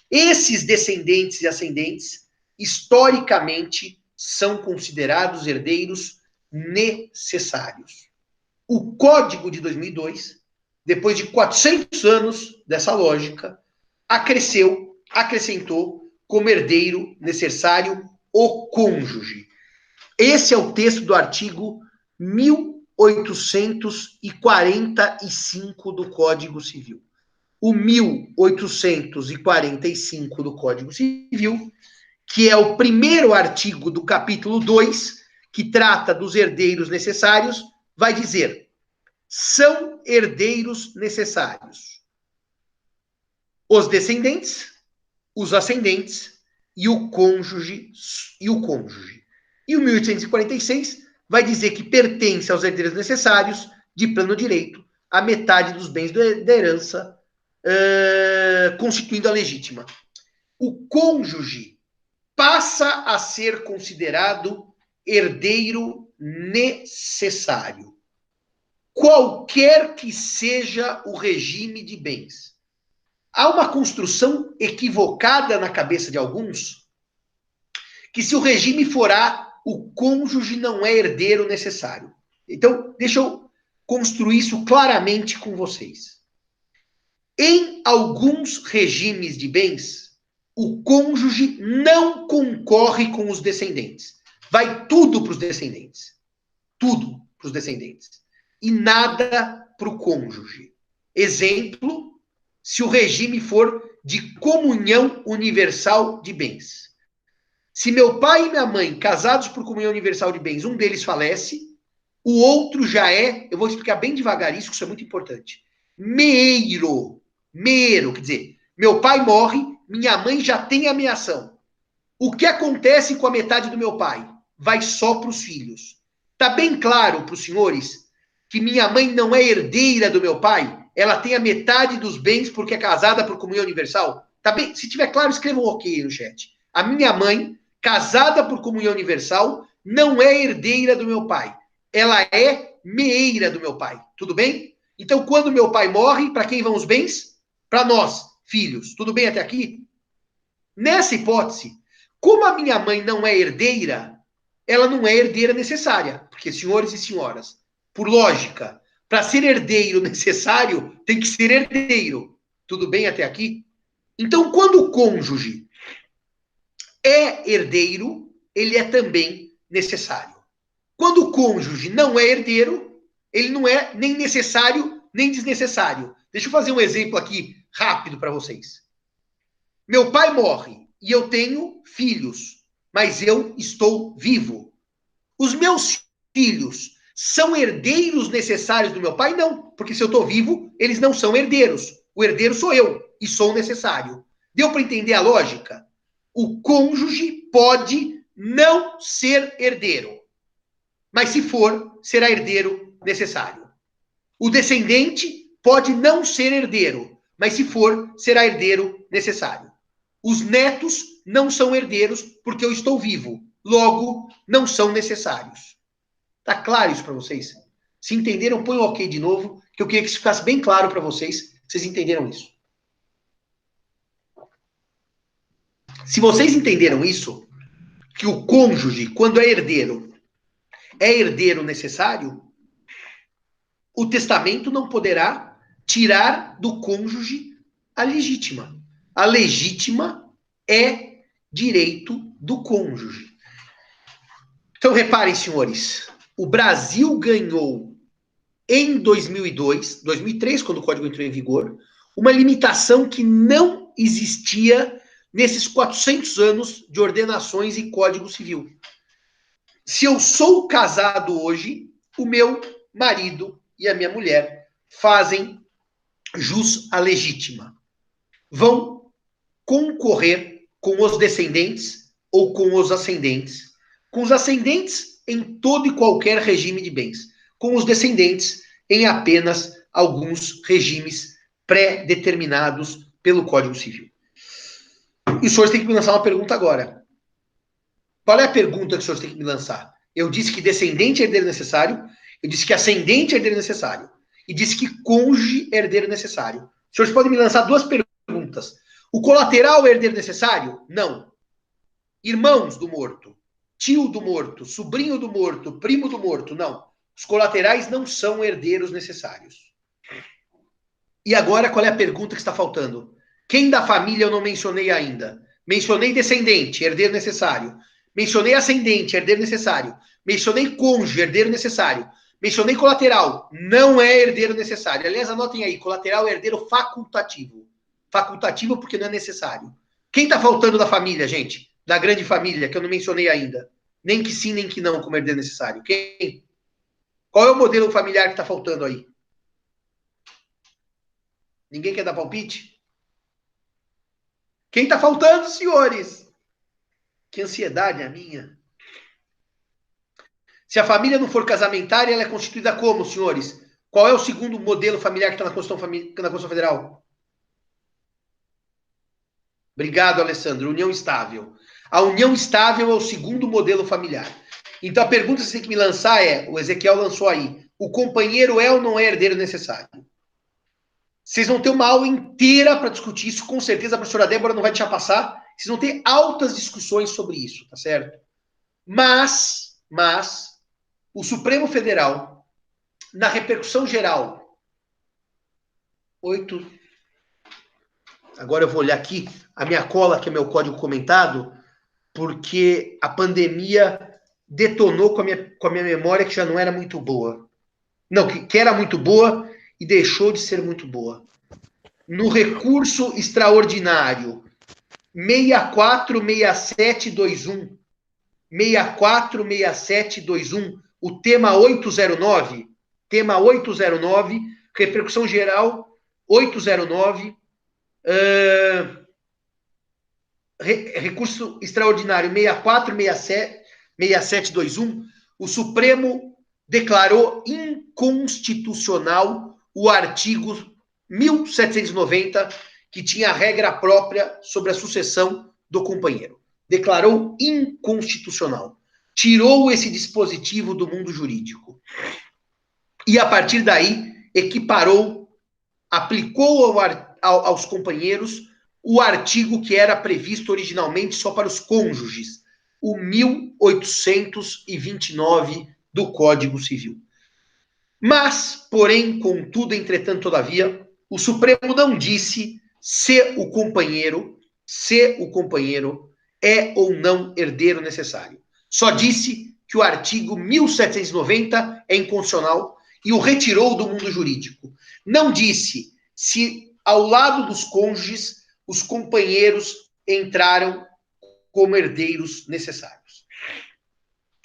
Esses descendentes e ascendentes, historicamente, são considerados herdeiros necessários. O Código de 2002, depois de 400 anos dessa lógica, acrescentou como herdeiro necessário o cônjuge. Esse é o texto do artigo 1845 do Código Civil. O 1845 do Código Civil, que é o primeiro artigo do capítulo 2, que trata dos herdeiros necessários, vai dizer: são herdeiros necessários os descendentes, os ascendentes e o cônjuge. E o 1846 vai dizer que pertence aos herdeiros necessários, de pleno direito, a metade dos bens da herança, constituindo a legítima. O cônjuge passa a ser considerado herdeiro necessário, qualquer que seja o regime de bens. Há uma construção equivocada na cabeça de alguns, que se o regime for A, o cônjuge não é herdeiro necessário. Então, deixa eu construir isso claramente com vocês. Em alguns regimes de bens, o cônjuge não concorre com os descendentes. Vai tudo para os descendentes. Tudo para os descendentes. E nada para o cônjuge. Exemplo, se o regime for de comunhão universal de bens. Se meu pai e minha mãe, casados por comunhão universal de bens, um deles falece, o outro já é, eu vou explicar bem devagar isso, que isso é muito importante, meeiro, quer dizer, meu pai morre, minha mãe já tem a meação. O que acontece com a metade do meu pai? Vai só para os filhos. Tá bem claro para os senhores que minha mãe não é herdeira do meu pai? Ela tem a metade dos bens porque é casada por comunhão universal? Tá bem? Se tiver claro, escreva um ok no chat. A minha mãe, casada por comunhão universal, não é herdeira do meu pai. Ela é meeira do meu pai. Tudo bem? Então, quando meu pai morre, para quem vão os bens? Para nós, filhos. Tudo bem até aqui? Nessa hipótese, Como a minha mãe não é herdeira, ela não é herdeira necessária. Porque, senhores e senhoras, por lógica, para ser herdeiro necessário, tem que ser herdeiro. Tudo bem até aqui? Então, quando o cônjuge é herdeiro, ele é também necessário. Quando o cônjuge não é herdeiro, ele não é nem necessário, nem desnecessário. Deixa eu fazer um exemplo aqui rápido para vocês. Meu pai morre e eu tenho filhos, mas eu estou vivo. Os meus filhos são herdeiros necessários do meu pai? Não, porque se eu estou vivo, eles não são herdeiros. O herdeiro sou eu e sou necessário. Deu para entender a lógica? O cônjuge pode não ser herdeiro, mas se for, será herdeiro necessário. O descendente pode não ser herdeiro, mas se for, será herdeiro necessário. Os netos não são herdeiros porque eu estou vivo, logo não são necessários. Tá claro isso para vocês? Se entenderam, põe o ok de novo, que eu queria que isso ficasse bem claro para vocês. Vocês entenderam isso? Se vocês entenderam isso, que o cônjuge, quando é herdeiro necessário, o testamento não poderá tirar do cônjuge a legítima. A legítima é direito do cônjuge. Então, reparem, senhores, o Brasil ganhou em 2003, quando o Código entrou em vigor, uma limitação que não existia nesses 400 anos de ordenações e Código Civil. Se eu sou casado hoje, o meu marido e a minha mulher fazem jus à legítima. Vão concorrer com os descendentes ou com os ascendentes. Com os ascendentes em todo e qualquer regime de bens. Com os descendentes em apenas alguns regimes pré-determinados pelo Código Civil. E os senhores têm que me lançar uma pergunta agora. Qual é a pergunta que os senhores têm que me lançar? Eu disse que descendente é herdeiro necessário, eu disse que ascendente é herdeiro necessário, e disse que cônjuge é herdeiro necessário. Os senhores podem me lançar duas perguntas. O colateral é herdeiro necessário? Não. Irmãos do morto, tio do morto, sobrinho do morto, primo do morto? Não. Os colaterais não são herdeiros necessários. E agora, qual é a pergunta que está faltando? Quem da família eu não mencionei ainda? Mencionei descendente, herdeiro necessário. Mencionei ascendente, herdeiro necessário. Mencionei cônjuge, herdeiro necessário. Mencionei colateral, não é herdeiro necessário. Aliás, anotem aí, colateral é herdeiro facultativo. Facultativo porque não é necessário. Quem está faltando da família, gente? Da grande família, que eu não mencionei ainda. Nem que sim, nem que não, como herdeiro necessário. Quem? Qual é o modelo familiar que está faltando aí? Ninguém quer dar palpite? Quem está faltando, senhores? Que ansiedade a minha. Se a família não for casamentária, ela é constituída como, senhores? Qual é o segundo modelo familiar que está na Constituição Federal? Obrigado, Alessandro. União estável. A união estável é o segundo modelo familiar. Então, a pergunta que você tem que me lançar é, o Ezequiel lançou aí, o companheiro é ou não é herdeiro necessário? Vocês vão ter uma aula inteira para discutir isso, com certeza a professora Débora não vai deixar passar. Vocês vão ter altas discussões sobre isso, tá certo? Mas, o Supremo Federal, na repercussão geral, agora eu vou olhar aqui a minha cola, que é meu código comentado, porque a pandemia detonou com a minha memória que já não era muito boa. Não, que era muito boa e deixou de ser muito boa. No recurso extraordinário 646721, 646721, o tema 809, repercussão geral 809, recurso extraordinário 646721, o Supremo declarou inconstitucional o artigo 1790, que tinha a regra própria sobre a sucessão do companheiro. Declarou inconstitucional. Tirou esse dispositivo do mundo jurídico. E, a partir daí, equiparou, aplicou aos companheiros o artigo que era previsto originalmente só para os cônjuges, o 1829 do Código Civil. Mas, porém, contudo, entretanto, todavia, o Supremo não disse se o companheiro é ou não herdeiro necessário. Só disse que o artigo 1790 é inconstitucional e o retirou do mundo jurídico. Não disse se, ao lado dos cônjuges, os companheiros entraram como herdeiros necessários.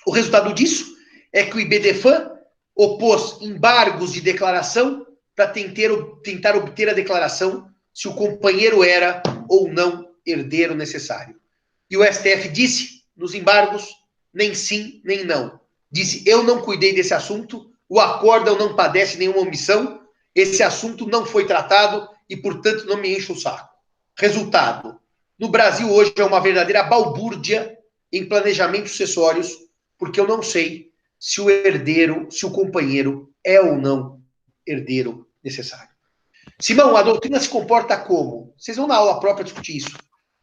O resultado disso é que o IBDFAN opôs embargos de declaração para tentar obter a declaração se o companheiro era ou não herdeiro necessário. E o STF disse, nos embargos, nem sim, nem não. Disse, eu não cuidei desse assunto, o acórdão não padece nenhuma omissão, esse assunto não foi tratado e, portanto, não me enche o saco. Resultado, no Brasil hoje é uma verdadeira balbúrdia em planejamentos sucessórios, porque eu não sei se o herdeiro, se o companheiro é ou não herdeiro necessário. Simão, a doutrina se comporta como? Vocês vão na aula própria discutir isso.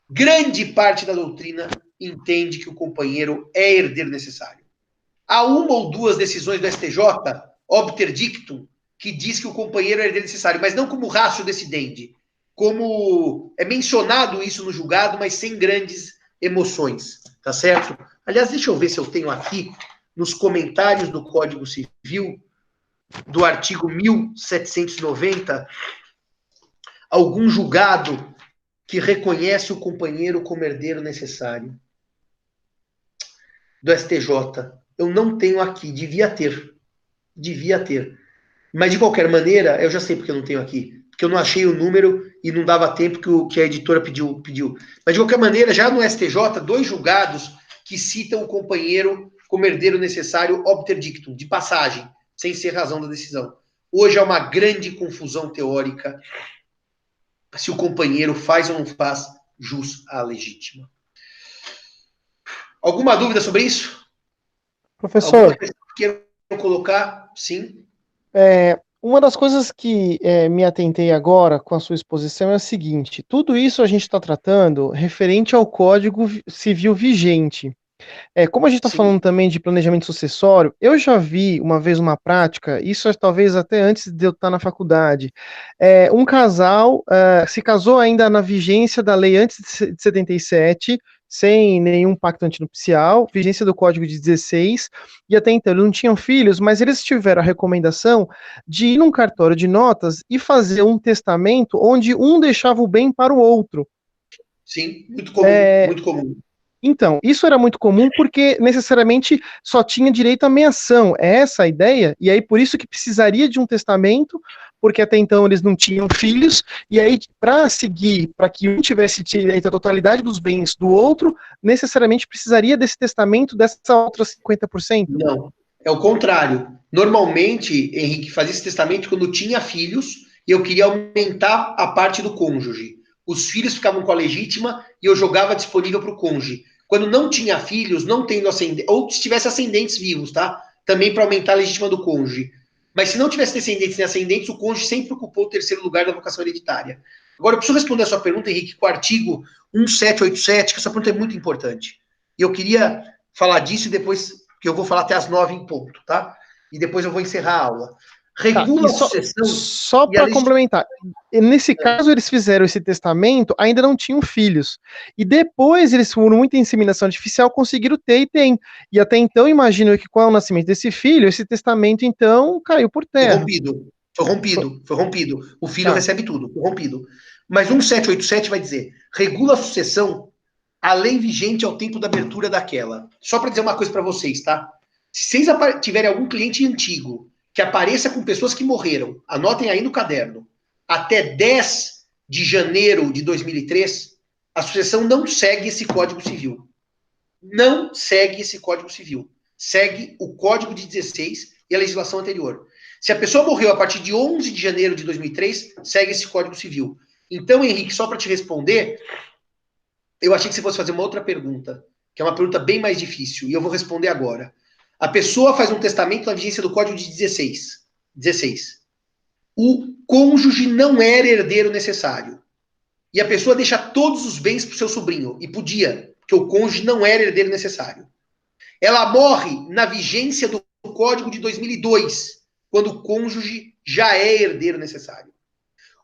Grande parte da doutrina entende que o companheiro é herdeiro necessário. Há uma ou duas decisões do STJ, obter dictum, que diz que o companheiro é herdeiro necessário, mas não como ratio decidendi, como é mencionado isso no julgado, mas sem grandes emoções, tá certo? Aliás, deixa eu ver se eu tenho aqui, nos comentários do Código Civil, do artigo 1790, algum julgado que reconhece o companheiro como herdeiro necessário. Do STJ. Eu não tenho aqui, devia ter. Mas, de qualquer maneira, eu já sei porque eu não tenho aqui. Porque eu não achei o número e não dava tempo que a editora pediu. Mas, de qualquer maneira, já no STJ, 2 julgados que citam o companheiro como herdeiro necessário obter dictum, de passagem, sem ser razão da decisão. Hoje é uma grande confusão teórica se o companheiro faz ou não faz jus à legítima. Alguma dúvida sobre isso? Professor, queiram colocar? Sim. Uma das coisas que me atentei agora com a sua exposição é a seguinte: tudo isso a gente está tratando referente ao Código Civil vigente. Como a gente está falando também de planejamento sucessório, eu já vi uma vez uma prática, isso é talvez até antes de eu estar na faculdade, um casal se casou ainda na vigência da lei antes de 77, sem nenhum pacto antinupcial, vigência do Código de 16, e até então eles não tinham filhos, mas eles tiveram a recomendação de ir num cartório de notas e fazer um testamento onde um deixava o bem para o outro. Sim, muito comum, muito comum. Então, isso era muito comum porque necessariamente só tinha direito à meação, é essa a ideia, e aí por isso que precisaria de um testamento, porque até então eles não tinham filhos, e aí para seguir, para que um tivesse direito à totalidade dos bens do outro, necessariamente precisaria desse testamento dessa outra 50%? Não, é o contrário. Normalmente, Henrique fazia esse testamento quando tinha filhos e eu queria aumentar a parte do cônjuge. Os filhos ficavam com a legítima e eu jogava disponível para o cônjuge. Quando não tinha filhos, não tendo ascendentes, ou se tivesse ascendentes vivos, tá? Também para aumentar a legítima do cônjuge. Mas se não tivesse descendentes nem ascendentes, o cônjuge sempre ocupou o terceiro lugar da vocação hereditária. Agora, eu preciso responder a sua pergunta, Henrique, com o artigo 1787, que essa pergunta é muito importante. E eu queria falar disso e depois, que eu vou falar até as 9 em ponto, tá? E depois eu vou encerrar a aula. Regula a sucessão. Só para complementar, nesse caso eles fizeram esse testamento, ainda não tinham filhos. E depois eles, por muita inseminação artificial, conseguiram ter e tem. E até então, imagino que com o nascimento desse filho, esse testamento, então, caiu por terra. Foi rompido. O filho recebe tudo, foi rompido. Mas 1787 vai dizer, regula a sucessão, a lei vigente ao tempo da abertura daquela. Só para dizer uma coisa para vocês, tá? Se vocês tiverem algum cliente antigo que apareça com pessoas que morreram, anotem aí no caderno, até 10 de janeiro de 2003, a sucessão não segue esse Código Civil. Não segue esse Código Civil. Segue o Código de 16 e a legislação anterior. Se a pessoa morreu a partir de 11 de janeiro de 2003, segue esse Código Civil. Então, Henrique, só para te responder, eu achei que você fosse fazer uma outra pergunta, que é uma pergunta bem mais difícil, e eu vou responder agora. A pessoa faz um testamento na vigência do Código de 16. O cônjuge não era herdeiro necessário. e a pessoa deixa todos os bens para o seu sobrinho, e podia, porque o cônjuge não era herdeiro necessário. Ela morre na vigência do Código de 2002, quando o cônjuge já é herdeiro necessário.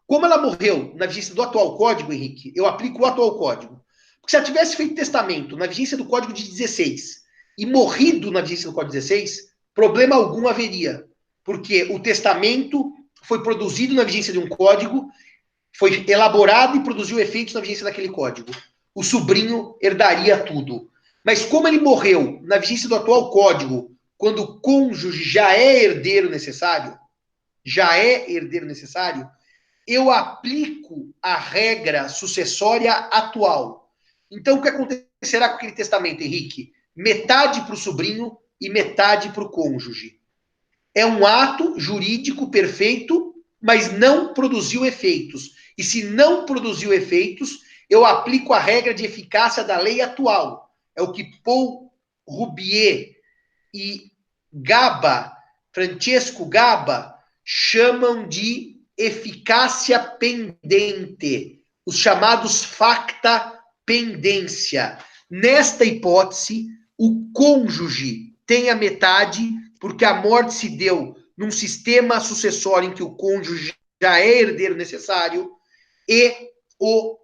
Como ela morreu na vigência do atual Código, Henrique, eu aplico o atual Código. Porque se ela tivesse feito testamento na vigência do Código de 16 e morrido na vigência do Código 16, problema algum haveria. Porque o testamento foi produzido na vigência de um código, foi elaborado e produziu efeitos na vigência daquele código. O sobrinho herdaria tudo. Mas como ele morreu na vigência do atual código, quando o cônjuge já é herdeiro necessário, eu aplico a regra sucessória atual. Então, o que acontecerá com aquele testamento, Henrique? Metade para o sobrinho e metade para o cônjuge. É um ato jurídico perfeito, mas não produziu efeitos. E se não produziu efeitos, eu aplico a regra de eficácia da lei atual. É o que Paul Rubier e Francesco Gaba, chamam de eficácia pendente, os chamados facta pendência. Nesta hipótese, o cônjuge tem a metade, porque a morte se deu num sistema sucessório em que o cônjuge já é herdeiro necessário, e o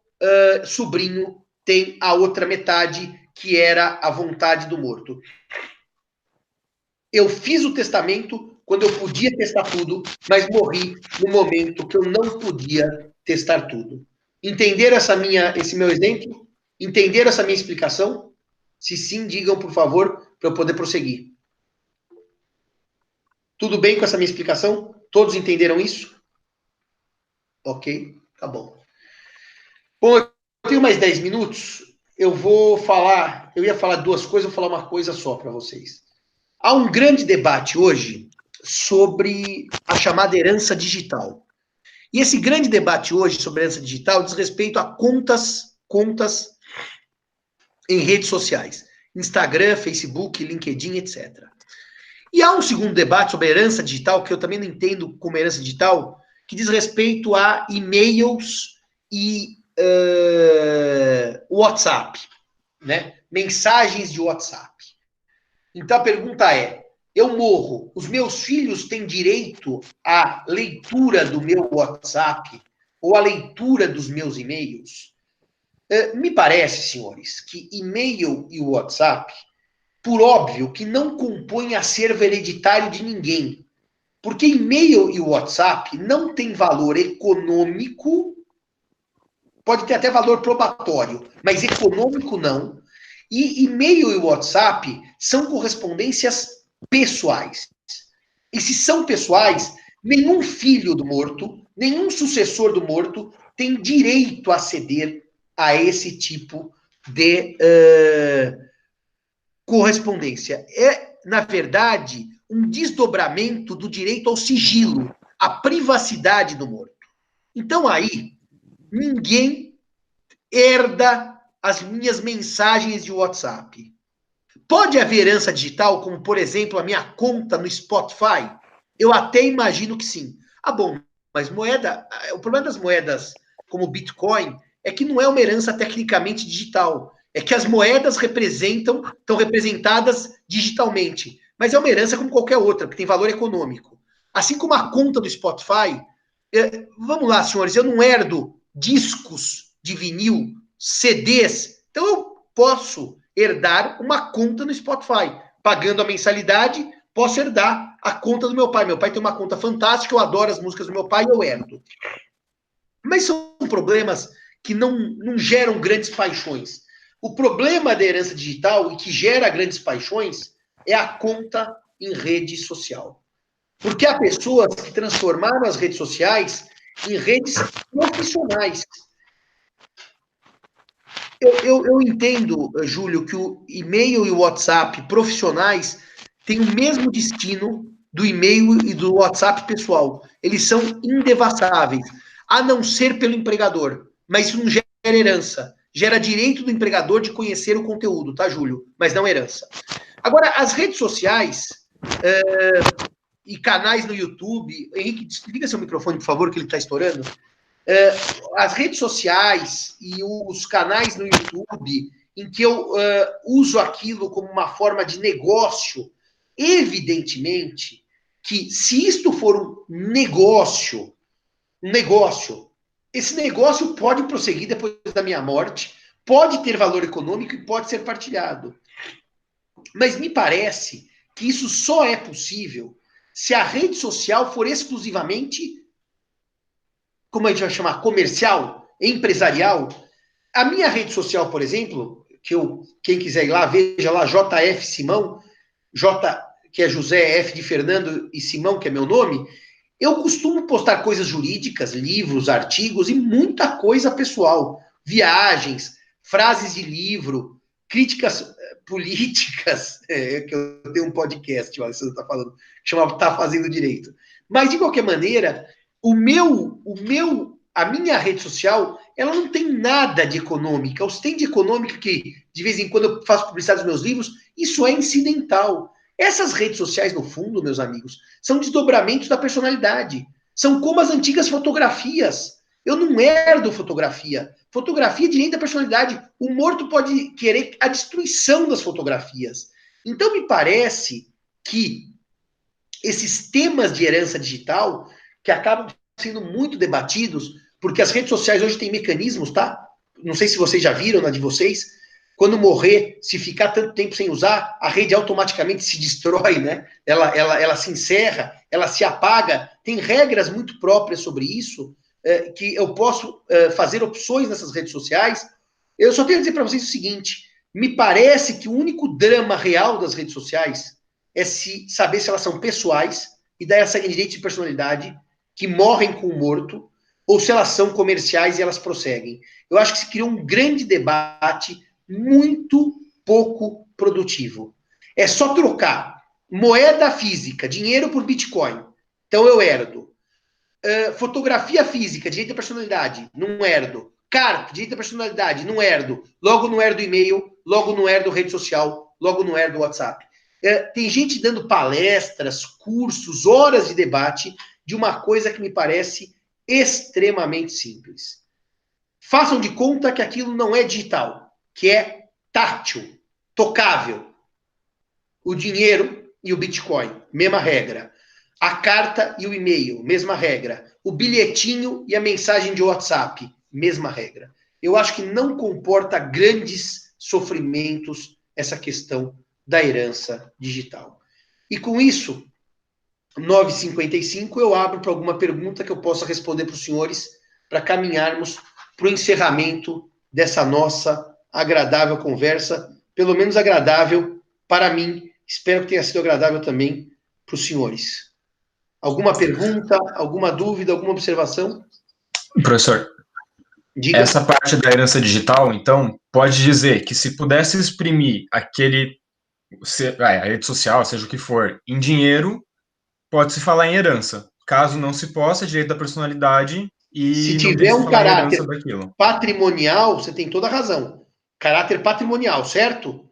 sobrinho tem a outra metade, que era a vontade do morto. Eu fiz o testamento quando eu podia testar tudo, mas morri no momento que eu não podia testar tudo. Entenderam esse meu exemplo? Entenderam essa minha explicação? Se sim, digam, por favor, para eu poder prosseguir. Tudo bem com essa minha explicação? Todos entenderam isso? Ok, tá bom. Bom, eu tenho mais 10 minutos. Eu ia falar duas coisas, vou falar uma coisa só para vocês. Há um grande debate hoje sobre a chamada herança digital. E esse grande debate hoje sobre a herança digital diz respeito a contas em redes sociais. Instagram, Facebook, LinkedIn, etc. E há um segundo debate sobre a herança digital, que eu também não entendo como herança digital, que diz respeito a e-mails e WhatsApp, né? Mensagens de WhatsApp. Então a pergunta é, eu morro, os meus filhos têm direito à leitura do meu WhatsApp ou à leitura dos meus e-mails? Me parece, senhores, que e-mail e WhatsApp, por óbvio, que não compõem acervo hereditário de ninguém. Porque e-mail e WhatsApp não tem valor econômico, pode ter até valor probatório, mas econômico não. E e-mail e WhatsApp são correspondências pessoais. E se são pessoais, nenhum filho do morto, nenhum sucessor do morto tem direito a aceder a esse tipo de correspondência. É, na verdade, um desdobramento do direito ao sigilo, à privacidade do morto. Então, aí, ninguém herda as minhas mensagens de WhatsApp. Pode haver herança digital, como, por exemplo, a minha conta no Spotify? Eu até imagino que sim. Ah, bom, mas o problema das moedas como Bitcoin é que não é uma herança tecnicamente digital. É que as moedas estão representadas digitalmente. Mas é uma herança como qualquer outra, que tem valor econômico. Assim como a conta do Spotify, vamos lá, senhores, eu não herdo discos de vinil, CDs, então eu posso herdar uma conta no Spotify. Pagando a mensalidade, posso herdar a conta do meu pai. Meu pai tem uma conta fantástica, eu adoro as músicas do meu pai, eu herdo. Mas são problemas que não geram grandes paixões. O problema da herança digital e que gera grandes paixões é a conta em rede social. Porque há pessoas que transformaram as redes sociais em redes profissionais. Eu entendo, Júlio, que o e-mail e o WhatsApp profissionais têm o mesmo destino do e-mail e do WhatsApp pessoal. Eles são indevassáveis, a não ser pelo empregador. Mas isso não gera herança. Gera direito do empregador de conhecer o conteúdo, tá, Júlio? Mas não herança. Agora, as redes sociais e canais no YouTube... Henrique, desliga seu microfone, por favor, que ele está estourando. As redes sociais e os canais no YouTube, em que eu uso aquilo como uma forma de negócio, evidentemente que se isto for um negócio, esse negócio pode prosseguir depois da minha morte, pode ter valor econômico e pode ser partilhado. Mas me parece que isso só é possível se a rede social for exclusivamente, como a gente vai chamar, comercial, empresarial. A minha rede social, por exemplo, quem quiser ir lá, veja lá, JF Simão, que é José F. de Fernando e Simão, que é meu nome, eu costumo postar coisas jurídicas, livros, artigos e muita coisa pessoal. Viagens, frases de livro, críticas políticas, que eu tenho um podcast, o Alessandro está falando, que chama Tá Fazendo Direito. Mas, de qualquer maneira, a minha rede social, ela não tem nada de econômica. Os tem de econômica que, de vez em quando, eu faço publicidade dos meus livros, isso é incidental. Essas redes sociais, no fundo, meus amigos, são desdobramentos da personalidade. São como as antigas fotografias. Eu não herdo fotografia. Fotografia é direito da personalidade. O morto pode querer a destruição das fotografias. Então, me parece que esses temas de herança digital, que acabam sendo muito debatidos, porque as redes sociais hoje têm mecanismos, tá? Não sei se vocês já viram na de vocês. Quando morrer, se ficar tanto tempo sem usar, a rede automaticamente se destrói, né? Ela se encerra, ela se apaga. Tem regras muito próprias sobre isso, que eu posso fazer opções nessas redes sociais. Eu só tenho a dizer para vocês o seguinte: me parece que o único drama real das redes sociais é saber se elas são pessoais, e daí elas seguem direitos de personalidade, que morrem com o morto, ou se elas são comerciais e elas prosseguem. Eu acho que se criou um grande debate muito pouco produtivo. É só trocar moeda física, dinheiro por Bitcoin. Então eu herdo. Fotografia física, direito da personalidade, não herdo. Carta, direito da personalidade, não herdo. Logo não herdo e-mail, logo não herdo rede social, logo não herdo WhatsApp. Tem gente dando palestras, cursos, horas de debate de uma coisa que me parece extremamente simples. Façam de conta que aquilo não é digital, que é tátil, tocável. O dinheiro e o Bitcoin, mesma regra. A carta e o e-mail, mesma regra. O bilhetinho e a mensagem de WhatsApp, mesma regra. Eu acho que não comporta grandes sofrimentos essa questão da herança digital. E com isso, 9h55, eu abro para alguma pergunta que eu possa responder para os senhores, para caminharmos para o encerramento dessa nossa agradável conversa, pelo menos agradável para mim, espero que tenha sido agradável também para os senhores. Alguma pergunta, alguma dúvida, alguma observação? Professor, diga. Essa parte da herança digital, então, pode dizer que se pudesse exprimir a rede social, seja o que for, em dinheiro, pode-se falar em herança. Caso não se possa, direito da personalidade e se tiver um caráter daquilo. Patrimonial, você tem toda a razão. Caráter patrimonial, certo?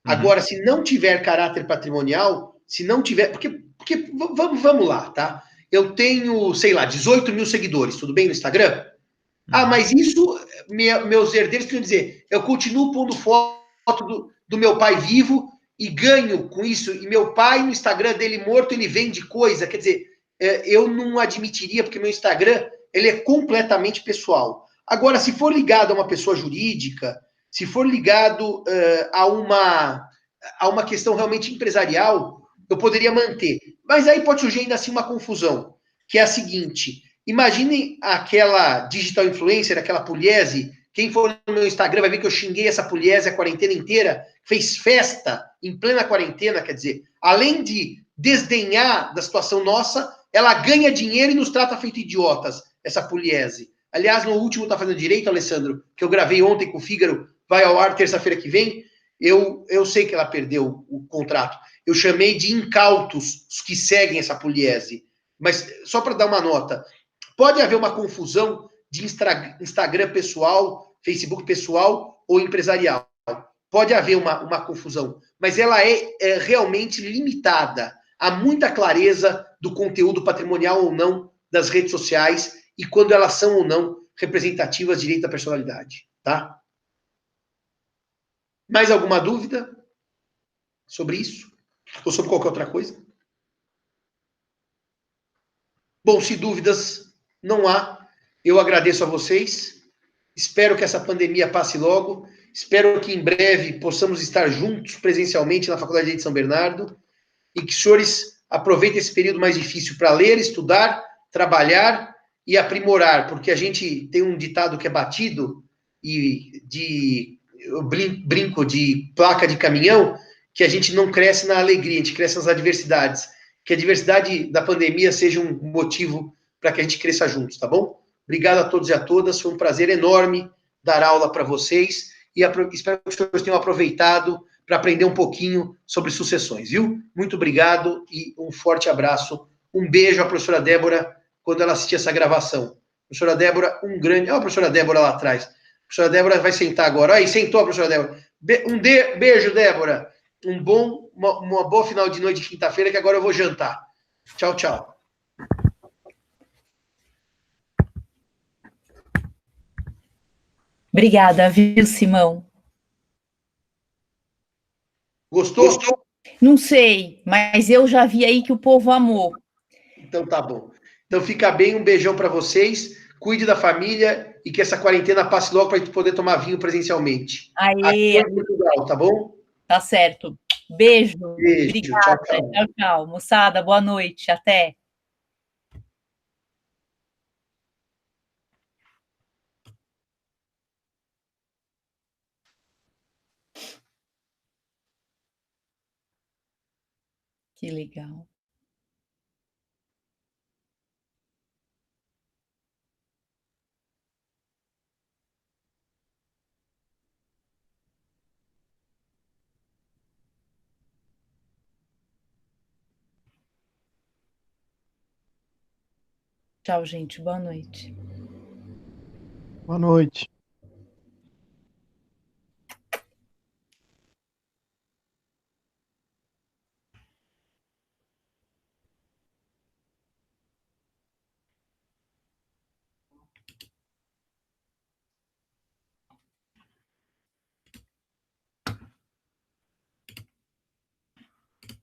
Agora, se não tiver caráter patrimonial, se não tiver... Porque vamos lá, tá? Eu tenho, sei lá, 18 mil seguidores, tudo bem no Instagram? Ah, mas isso, meus herdeiros queriam dizer, eu continuo pondo foto do meu pai vivo e ganho com isso, e meu pai, no Instagram dele morto, ele vende coisa, quer dizer, eu não admitiria, porque meu Instagram, ele é completamente pessoal. Agora, se for ligado a uma pessoa jurídica, se for ligado a uma questão realmente empresarial, eu poderia manter. Mas aí pode surgir ainda assim uma confusão, que é a seguinte: imaginem aquela digital influencer, aquela Pugliese. Quem for no meu Instagram vai ver que eu xinguei essa Pugliese a quarentena inteira, fez festa em plena quarentena, quer dizer, além de desdenhar da situação nossa, ela ganha dinheiro e nos trata feito idiotas, essa Pugliese. Aliás, no último Tá Fazendo Direito, Alessandro, que eu gravei ontem com o Fígaro, vai ao ar terça-feira que vem, eu sei que ela perdeu o contrato. Eu chamei de incautos os que seguem essa Pugliese. Mas, só para dar uma nota, pode haver uma confusão de Instagram pessoal, Facebook pessoal ou empresarial. Pode haver uma confusão, mas ela é realmente limitada. Há muita clareza do conteúdo patrimonial ou não das redes sociais e quando elas são ou não representativas de direito à personalidade, tá? Mais alguma dúvida sobre isso? Ou sobre qualquer outra coisa? Bom, se dúvidas não há, eu agradeço a vocês. Espero que essa pandemia passe logo. Espero que em breve possamos estar juntos presencialmente na Faculdade de São Bernardo e que os senhores aproveitem esse período mais difícil para ler, estudar, trabalhar e aprimorar, porque a gente tem um ditado que é batido e eu brinco de placa de caminhão, que a gente não cresce na alegria, a gente cresce nas adversidades. Que a diversidade da pandemia seja um motivo para que a gente cresça juntos, tá bom? Obrigado a todos e a todas, foi um prazer enorme dar aula para vocês e espero que os senhores tenham aproveitado para aprender um pouquinho sobre sucessões, viu? Muito obrigado e um forte abraço. Um beijo à professora Débora quando ela assistir essa gravação. Professora Débora, um grande... Olha a professora Débora lá atrás. A professora Débora vai sentar agora. Aí, sentou a professora Débora. Beijo, Débora. Uma boa final de noite de quinta-feira, que agora eu vou jantar. Tchau, tchau. Obrigada, viu, Simão? Gostou? Não sei, mas eu já vi aí que o povo amou. Então tá bom. Então fica bem, um beijão para vocês. Cuide da família e que essa quarentena passe logo para a gente poder tomar vinho presencialmente. Aê, aqui em Portugal, tá bom? Tá certo. Beijo. Beijo. Obrigada. Tchau, tchau. Moçada, boa noite. Até. Que legal. Tchau, gente. Boa noite. Boa noite.